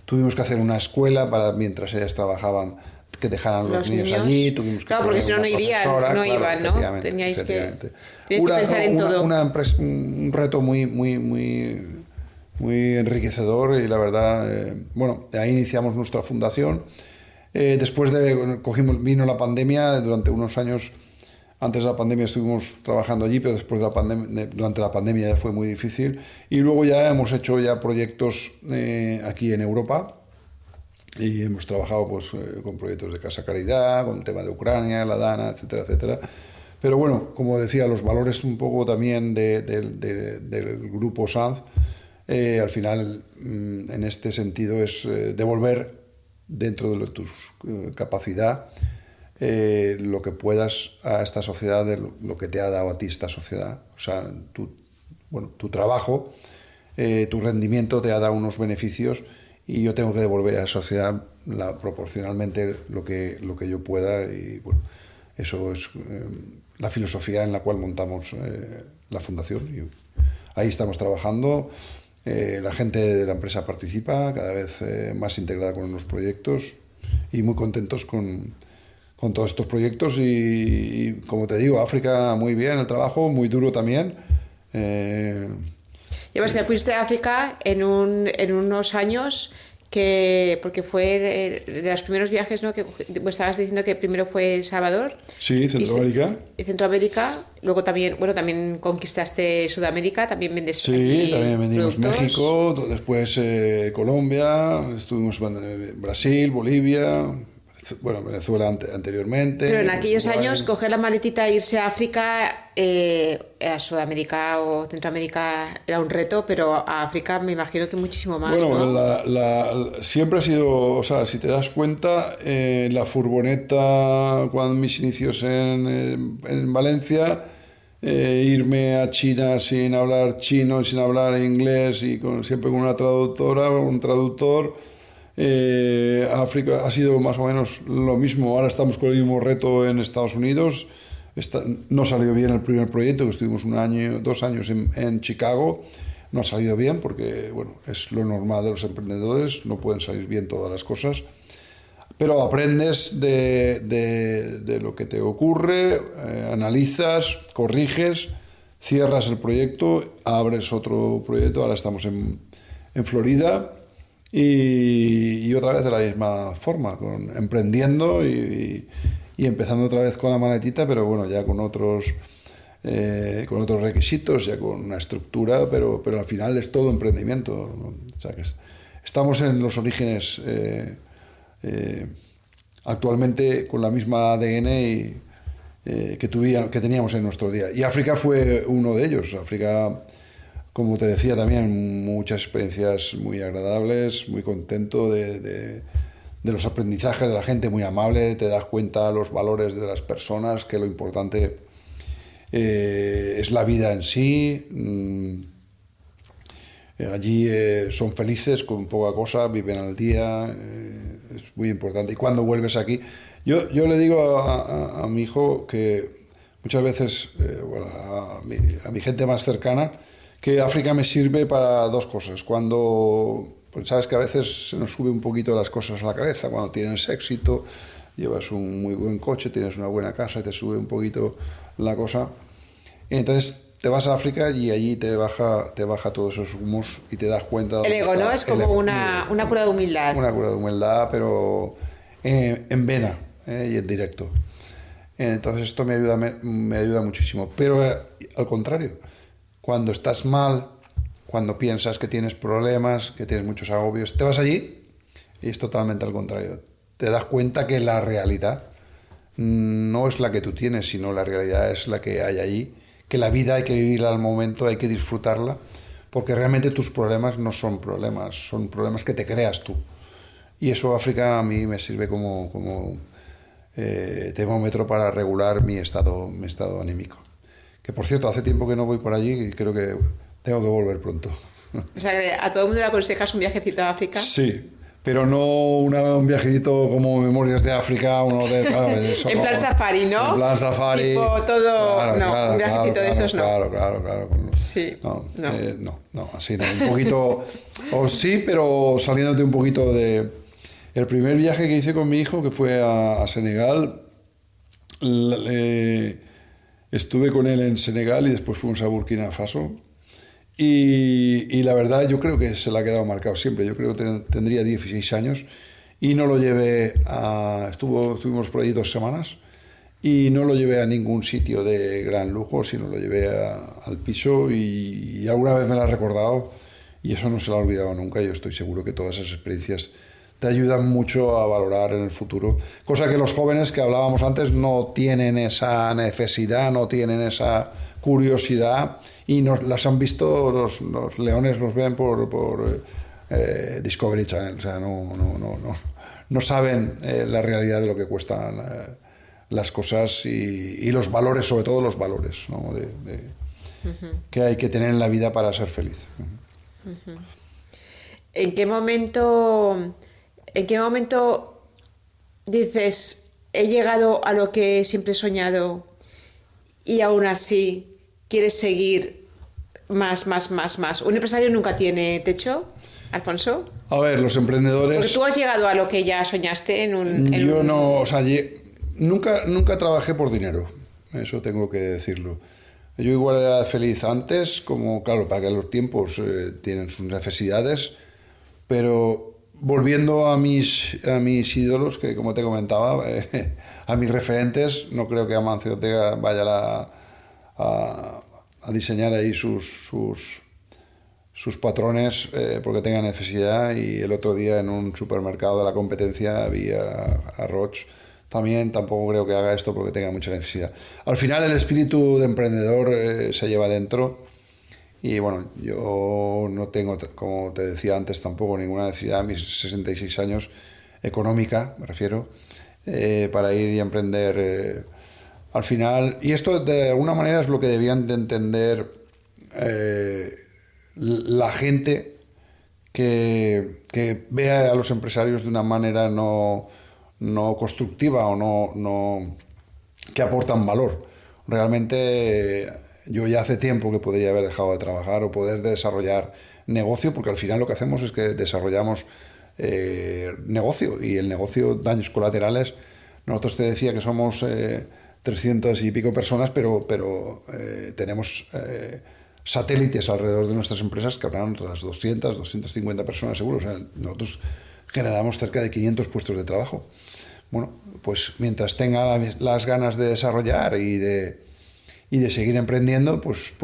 Tuvimos que hacer una escuela para, mientras ellas trabajaban, que dejaran los niños allí. Tuvimos que porque si no, no irían, no iban, ¿no? Teníais que pensar en todo. Un reto muy enriquecedor y la verdad, ahí iniciamos nuestra fundación. Después vino la pandemia, durante unos años, antes de la pandemia estuvimos trabajando allí, pero después durante la pandemia ya fue muy difícil. Y luego ya hemos hecho proyectos aquí en Europa y hemos trabajado con proyectos de Casa Caridad, con el tema de Ucrania, la Dana, etcétera, etcétera. Pero bueno, como decía, los valores un poco también del grupo Sanz, al final, en este sentido, es devolver dentro de tu capacidad lo que puedas a esta sociedad, de lo que te ha dado a ti esta sociedad. O sea, tu trabajo, tu rendimiento te ha dado unos beneficios y yo tengo que devolver a la sociedad proporcionalmente lo que yo pueda, y bueno, eso es la filosofía en la cual montamos la fundación y ahí estamos trabajando. La gente de la empresa participa cada vez más integrada con los proyectos y muy contentos con todos estos proyectos y como te digo, África muy bien, el trabajo muy duro también. Te fuiste a África en unos años porque fue de los primeros viajes, ¿no? Que estabas diciendo que primero fue Salvador. Sí, Centroamérica. Y Centroamérica. Luego también conquistaste Sudamérica, también vendes. Sí, también vendimos México, después Colombia, estuvimos en Brasil, Bolivia. Venezuela anteriormente. Pero en aquellos años, coger la maletita e irse a África, a Sudamérica o Centroamérica era un reto, pero a África me imagino que muchísimo más. ¿No? Siempre ha sido, o sea, si te das cuenta, la furgoneta, cuando mis inicios en Valencia, irme a China sin hablar chino, sin hablar inglés y siempre con una traductora o un traductor. África ha sido más o menos lo mismo. Ahora estamos con el mismo reto en Estados Unidos. No salió bien el primer proyecto, que estuvimos 2 años en Chicago. No ha salido bien porque es lo normal de los emprendedores, no pueden salir bien todas las cosas, pero aprendes de lo que te ocurre, analizas, corriges, cierras el proyecto, abres otro proyecto. Ahora estamos en Florida. Y otra vez de la misma forma, emprendiendo y empezando otra vez con la maletita, pero ya con otros requisitos, ya con una estructura, pero al final es todo emprendimiento, ¿no? O sea que estamos en los orígenes actualmente con la misma ADN que teníamos en nuestro día. Y África fue uno de ellos. África, como te decía, también muchas experiencias muy agradables, muy contento de los aprendizajes de la gente, muy amable, te das cuenta de los valores de las personas, que lo importante es la vida en sí. Allí son felices con poca cosa, viven al día, es muy importante. Y cuando vuelves aquí, yo le digo a mi hijo que muchas veces, a mi gente más cercana, que África me sirve para 2 cosas. Pues sabes que a veces se nos sube un poquito las cosas a la cabeza, cuando tienes éxito, llevas un muy buen coche, tienes una buena casa, te sube un poquito la cosa. Y entonces te vas a África y allí te baja todos esos humos y te das cuenta... El ego, ¿no? Es como una cura de humildad. Una cura de humildad, pero en vena. y en directo. Entonces esto me ayuda muchísimo. Pero al contrario, cuando estás mal, cuando piensas que tienes problemas, que tienes muchos agobios, te vas allí y es totalmente al contrario. Te das cuenta que la realidad no es la que tú tienes, sino la realidad es la que hay allí, que la vida hay que vivirla al momento, hay que disfrutarla, porque realmente tus problemas no son problemas que te creas tú. Y eso África a mí me sirve como termómetro para regular mi estado anímico. Que por cierto, hace tiempo que no voy por allí y creo que tengo que volver pronto. O sea, que a todo el mundo le aconsejas un viajecito a África. Sí, pero no un viajecito como Memorias de África, claro, eso en plan no, safari, ¿no? En plan safari. Tipo todo, claro, no, claro, un viajecito claro, de esos no. Claro. Sí, No, así no. Un poquito, o sí, pero saliéndote un poquito de... El primer viaje que hice con mi hijo, que fue a Senegal, estuve con él en Senegal y después fuimos a Burkina Faso. Y la verdad yo creo que se le ha quedado marcado siempre. Yo creo que tendría 16 años y no lo llevé estuvimos por ahí 2 semanas y no lo llevé a ningún sitio de gran lujo, sino lo llevé al piso y alguna vez me lo ha recordado y eso no se lo ha olvidado nunca. Yo estoy seguro que todas esas experiencias te ayudan mucho a valorar en el futuro, cosa que los jóvenes que hablábamos antes no tienen esa necesidad, no tienen esa curiosidad y las han visto, los leones los ven por Discovery Channel, o sea, no saben la realidad de lo que cuestan las cosas y los valores, sobre todo los valores, ¿no? Que hay que tener en la vida para ser feliz. ¿En qué momento dices, he llegado a lo que siempre he soñado y aún así quieres seguir más? ¿Un empresario nunca tiene techo, Alfonso? A ver, los emprendedores... Porque tú has llegado a lo que ya soñaste no, o sea, nunca trabajé por dinero, eso tengo que decirlo. Yo igual era feliz antes, como claro, para que los tiempos tienen sus necesidades, pero volviendo a mis ídolos, que como te comentaba, a mis referentes, no creo que Amancio Ortega vaya a diseñar ahí sus patrones porque tenga necesidad, y el otro día en un supermercado de la competencia vi a Roche. También tampoco creo que haga esto porque tenga mucha necesidad. Al final el espíritu de emprendedor se lleva dentro y bueno, yo no tengo, como te decía antes, tampoco ninguna necesidad a mis 66 años, económica me refiero, para ir y emprender al final. Y esto de alguna manera es lo que debían de entender la gente que vea a los empresarios de una manera no constructiva o no que aportan valor. Realmente yo ya hace tiempo que podría haber dejado de trabajar o poder desarrollar negocio, porque al final lo que hacemos es que desarrollamos negocio, y el negocio, daños colaterales. Nosotros te decía que somos 300 y pico personas, pero tenemos satélites alrededor de nuestras empresas que habrán otras 200, 250 personas seguro. O sea, nosotros generamos cerca de 500 puestos de trabajo. Bueno, pues mientras tenga las ganas de desarrollar y de seguir emprendiendo, pues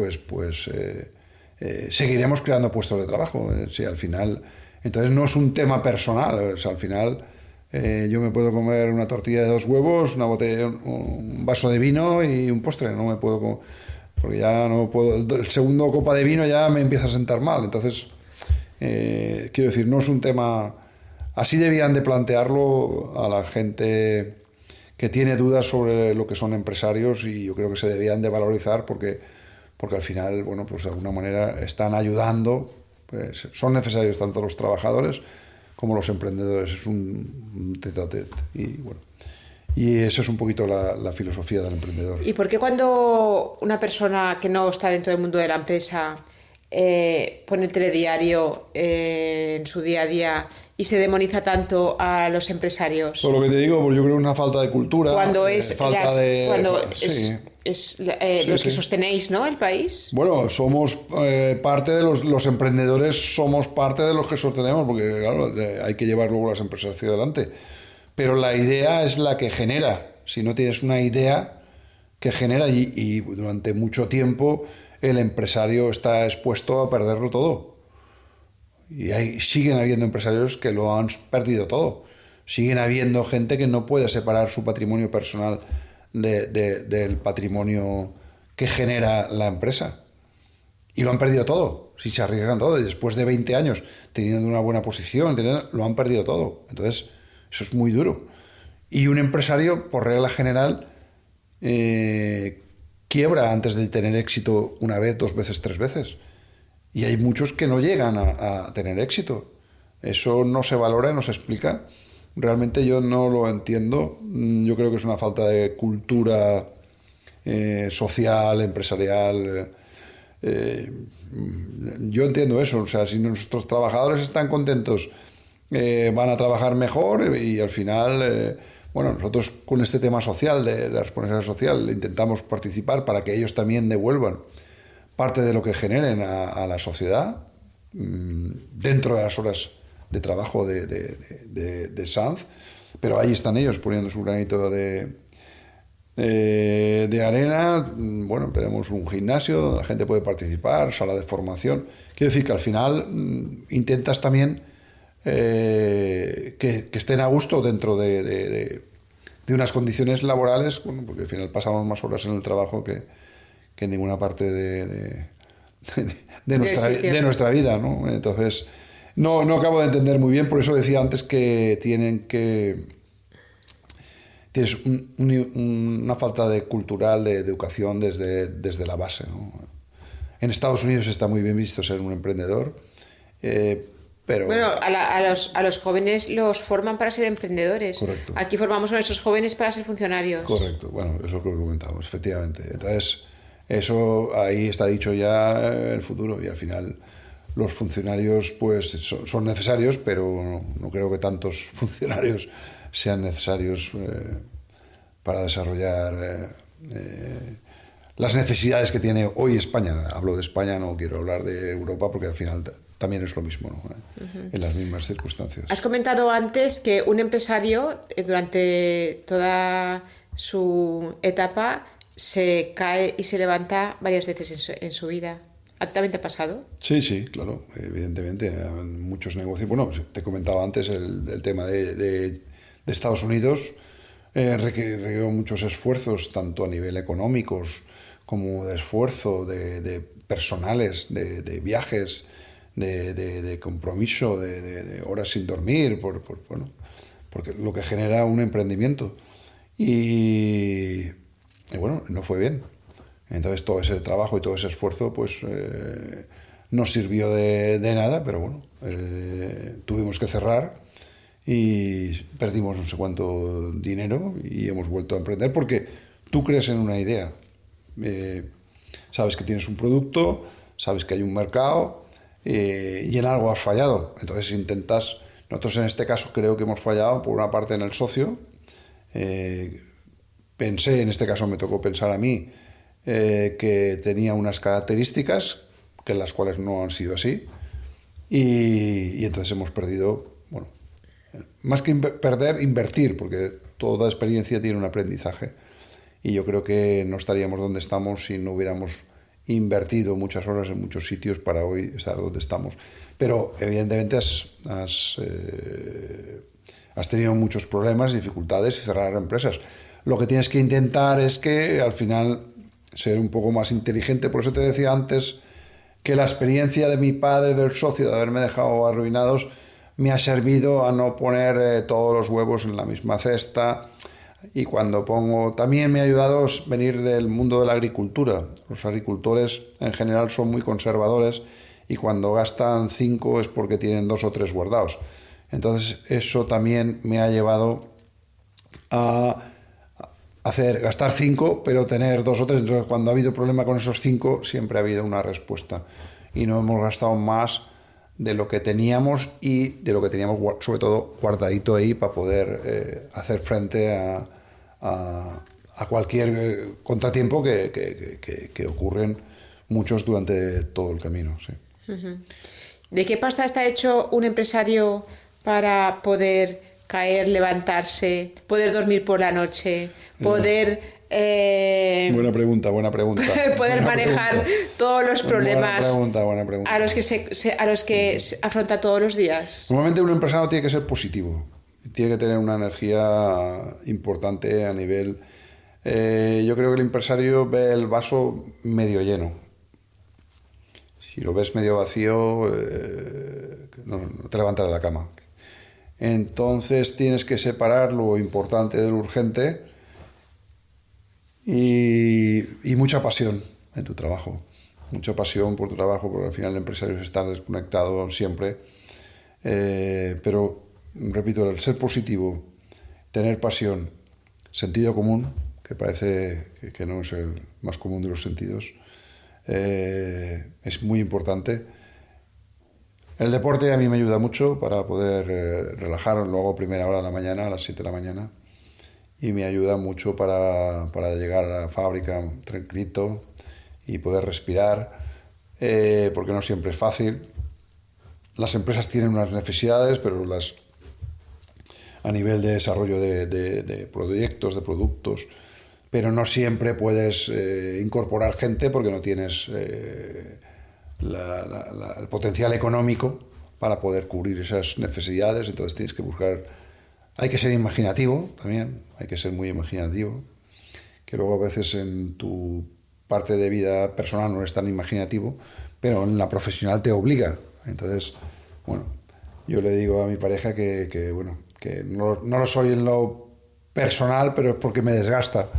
seguiremos creando puestos de trabajo. Sí, al final, entonces no es un tema personal. O sea, al final yo me puedo comer una tortilla de 2 huevos, una botella, un vaso de vino y un postre. No me puedo, porque ya no puedo. El segundo copa de vino ya me empieza a sentar mal. Entonces, quiero decir, no es un tema. Así debían de plantearlo a la gente que tiene dudas sobre lo que son empresarios, y yo creo que se debían de valorizar porque al final, bueno, pues de alguna manera están ayudando, pues son necesarios tanto los trabajadores como los emprendedores, es un tete-a-tete, y bueno, y esa es un poquito la filosofía del emprendedor. ¿Y por qué cuando una persona que no está dentro del mundo de la empresa pone el telediario en su día a día y se demoniza tanto a los empresarios? Por lo que te digo, pues yo creo que es una falta de cultura. Cuando es los que sí. sostenéis, ¿no?, el país. Bueno, somos parte de los emprendedores, somos parte de los que sostenemos, porque claro, hay que llevar luego las empresas hacia adelante. pero la idea es la que genera. Si no tienes una idea que genera y durante mucho tiempo el empresario está expuesto a perderlo todo. Y siguen habiendo empresarios que lo han perdido todo. Siguen habiendo gente que no puede separar su patrimonio personal del patrimonio que genera la empresa. Y lo han perdido todo. Si se arriesgan todo. Y después de 20 años teniendo una buena posición, lo han perdido todo. Entonces, eso es muy duro. Y un empresario, por regla general, quiebra antes de tener éxito una vez, 2 veces, 3 veces. Y hay muchos que no llegan a tener éxito. Eso no se valora, no se explica. Realmente yo no lo entiendo. Yo creo que es una falta de cultura social, empresarial. Yo entiendo eso. O sea, si nuestros trabajadores están contentos, van a trabajar mejor y al final... Bueno, nosotros con este tema social, de la responsabilidad social, intentamos participar para que ellos también devuelvan parte de lo que generen a la sociedad dentro de las horas de trabajo de Sanz, pero ahí están ellos poniendo su granito de arena. Bueno, tenemos un gimnasio donde la gente puede participar, sala de formación. Quiero decir que al final intentas también que estén a gusto dentro de unas condiciones laborales, bueno, porque al final pasamos más horas en el trabajo que en ninguna parte de nuestra vida, ¿no? Entonces, no acabo de entender muy bien, por eso decía antes que tienes una falta de cultural, de educación desde la base, ¿no? En Estados Unidos está muy bien visto ser un emprendedor, pero... Bueno, a los jóvenes los forman para ser emprendedores. Correcto. Aquí formamos a nuestros jóvenes para ser funcionarios. Correcto, bueno, es lo que comentamos, efectivamente. Entonces, eso ahí está dicho ya el futuro y al final los funcionarios pues son necesarios, pero no creo que tantos funcionarios sean necesarios para desarrollar las necesidades que tiene hoy España. Hablo de España, no quiero hablar de Europa porque al final también es lo mismo, ¿no? En las mismas circunstancias. Has comentado antes que un empresario durante toda su etapa se cae y se levanta varias veces en su vida. ¿A ti también te ha pasado? Sí, claro, evidentemente. Muchos negocios. Bueno, te comentaba antes el tema de Estados Unidos. Requirió muchos esfuerzos, tanto a nivel económicos como de esfuerzo, de personales, de viajes, de compromiso, de horas sin dormir, bueno, porque lo que genera un emprendimiento. Y bueno, no fue bien. Entonces todo ese trabajo y todo ese esfuerzo pues no sirvió de nada, pero bueno, tuvimos que cerrar y perdimos no sé cuánto dinero y hemos vuelto a emprender porque tú crees en una idea. Sabes que tienes un producto, sabes que hay un mercado y en algo has fallado. Entonces nosotros en este caso creo que hemos fallado por una parte en el socio. Pensé, en este caso me tocó pensar a mí, que tenía unas características que las cuales no han sido así y entonces hemos perdido, bueno, más que perder, invertir, porque toda experiencia tiene un aprendizaje y yo creo que no estaríamos donde estamos si no hubiéramos invertido muchas horas en muchos sitios para hoy estar donde estamos. Pero evidentemente has tenido muchos problemas, dificultades y cerrar empresas. Lo que tienes que intentar es que al final ser un poco más inteligente. Por eso te decía antes que la experiencia de mi padre, del socio, de haberme dejado arruinados, me ha servido a no poner todos los huevos en la misma cesta. Y cuando también me ha ayudado a venir del mundo de la agricultura. Los agricultores en general son muy conservadores y cuando gastan 5 es porque tienen 2 o 3 guardados. Entonces eso también me ha llevado a gastar 5, pero tener 2 o 3. Entonces, cuando ha habido problema con esos 5, siempre ha habido una respuesta. Y no hemos gastado más de lo que teníamos y de lo que teníamos, sobre todo, guardadito ahí para poder hacer frente a cualquier contratiempo que ocurren muchos durante todo el camino. Sí. ¿De qué pasta está hecho un empresario para poder caer, levantarse, poder dormir por la noche, poder... Buena pregunta. Poder Buena manejar pregunta. todos los problemas Buena pregunta. a los que se afronta todos los días. Normalmente un empresario tiene que ser positivo, tiene que tener una energía importante a nivel... yo creo que el empresario ve el vaso medio lleno. Si lo ves medio vacío, no te levantas de la cama. Entonces tienes que separar lo importante de lo urgente y mucha pasión en tu trabajo. Mucha pasión por tu trabajo, porque al final el empresario es estar desconectado siempre. Pero, repito, el ser positivo, tener pasión, sentido común, que parece que no es el más común de los sentidos, es muy importante. El deporte a mí me ayuda mucho para poder relajar, lo hago a primera hora de la mañana, a las 7 de la mañana, y me ayuda mucho para llegar a la fábrica tranquilito y poder respirar, porque no siempre es fácil. Las empresas tienen unas necesidades, pero a nivel de desarrollo de proyectos, de productos, pero no siempre puedes incorporar gente porque no tienes el potencial económico para poder cubrir esas necesidades. Entonces tienes que buscar... Hay que ser imaginativo también, hay que ser muy imaginativo, que luego a veces en tu parte de vida personal no eres tan imaginativo, pero en la profesional te obliga. Entonces, bueno, yo le digo a mi pareja que no lo soy en lo personal, pero es porque me desgasta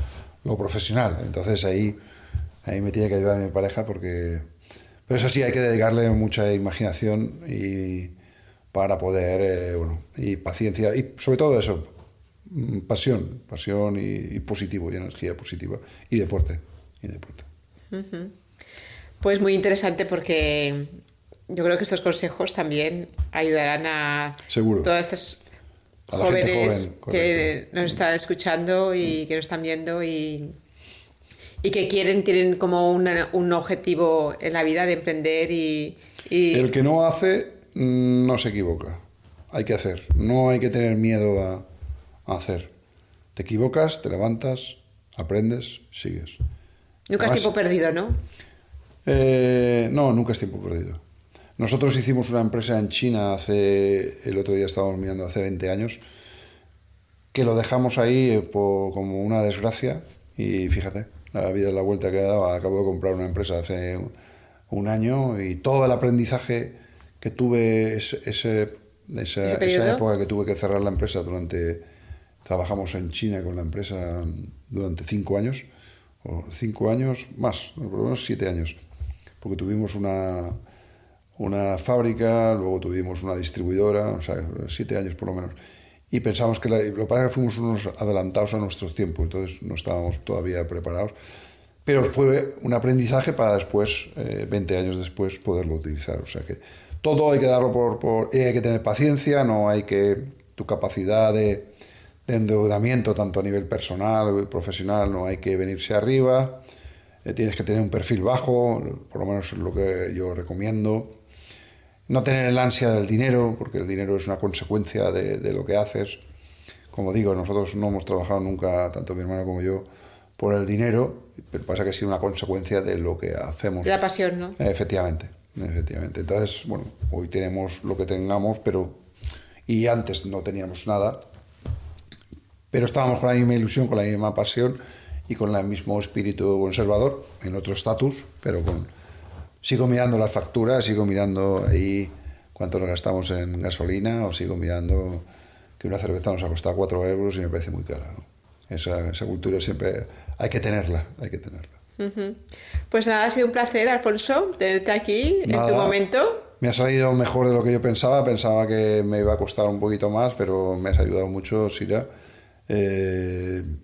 lo profesional. Entonces ahí me tiene que ayudar mi pareja porque... Pero eso sí, hay que dedicarle mucha imaginación para poder, y paciencia, y sobre todo eso, pasión y positivo, y energía positiva, y deporte. Uh-huh. Pues muy interesante porque yo creo que estos consejos también ayudarán a todas estas jóvenes que nos están escuchando y que nos están viendo y que tienen como un objetivo en la vida de emprender y... El que no hace no se equivoca. Hay que hacer. No hay que tener miedo a hacer. Te equivocas, te levantas, aprendes, sigues. Nunca es tiempo perdido, ¿no? No, nunca es tiempo perdido. Nosotros hicimos una empresa en China el otro día estábamos mirando, hace 20 años, que lo dejamos ahí como una desgracia y fíjate, la vida es la vuelta que ha dado. Acabo de comprar una empresa hace un año y todo el aprendizaje que tuve esa época que tuve que cerrar la empresa trabajamos en China con la empresa durante 5 años, o 5 años más, por lo menos 7 años, porque tuvimos una fábrica, luego tuvimos una distribuidora, o sea, 7 años por lo menos. Y pensamos que lo que pasa es que fuimos unos adelantados a nuestros tiempos, entonces no estábamos todavía preparados. Pero fue un aprendizaje para después, 20 años después, poderlo utilizar. O sea que todo hay que darlo hay que tener paciencia, no hay que... Tu capacidad de endeudamiento, tanto a nivel personal y profesional, no hay que venirse arriba. Tienes que tener un perfil bajo, por lo menos es lo que yo recomiendo. No tener el ansia del dinero, porque el dinero es una consecuencia de lo que haces. Como digo, nosotros no hemos trabajado nunca, tanto mi hermano como yo, por el dinero, pero pasa que ha sido una consecuencia de lo que hacemos. De la pasión, ¿no? Efectivamente. Entonces, bueno, hoy tenemos lo que tengamos, y antes no teníamos nada, pero estábamos con la misma ilusión, con la misma pasión y con el mismo espíritu conservador, en otro estatus, pero sigo mirando las facturas, sigo mirando ahí cuánto nos gastamos en gasolina, o sigo mirando que una cerveza nos ha costado 4 euros y me parece muy cara, ¿no? Esa cultura siempre hay que tenerla. Uh-huh. Pues nada, ha sido un placer, Alfonso, tenerte aquí en tu momento. Me ha salido mejor de lo que yo pensaba que me iba a costar un poquito más, pero me has ayudado mucho, Sira.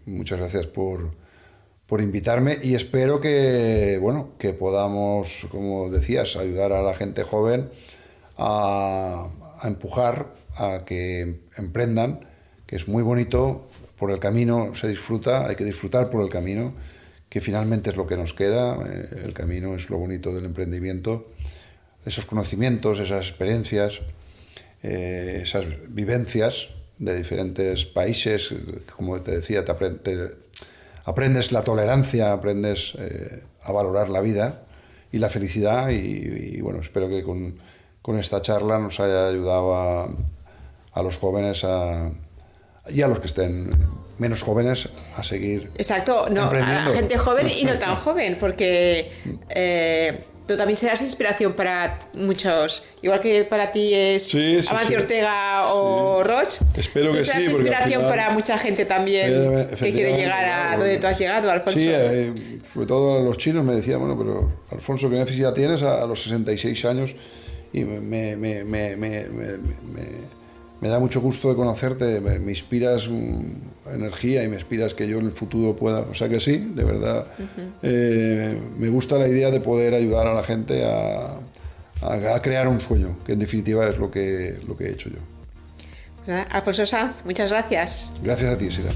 Muchas gracias por invitarme y espero que podamos, como decías, ayudar a la gente joven a empujar a que emprendan, que es muy bonito. Por el camino se disfruta, hay que disfrutar por el camino, que finalmente es lo que nos queda. El camino es lo bonito del emprendimiento, esos conocimientos, esas experiencias, esas vivencias de diferentes países. Como te decía, aprendes la tolerancia, aprendes a valorar la vida y la felicidad y bueno, espero que con esta charla nos haya ayudado a los jóvenes y a los que estén menos jóvenes a seguir Exacto, no, emprendiendo. A gente joven y no tan joven, porque tú también serás inspiración para muchos, igual que para ti es Amancio Ortega o Roig. Espero que sí, serás inspiración para mucha gente también que quiere llegar a donde tú has llegado, Alfonso. Sí, sobre todo los chinos me decían, bueno, pero Alfonso, ¿qué necesidad tienes a los 66 años? Y me da mucho gusto de conocerte, me inspiras energía y me inspiras que yo en el futuro pueda, o sea que sí, de verdad, me gusta la idea de poder ayudar a la gente a crear un sueño, que en definitiva es lo que he hecho yo. Alfonso Sanz, muchas gracias. Gracias a ti, Sira.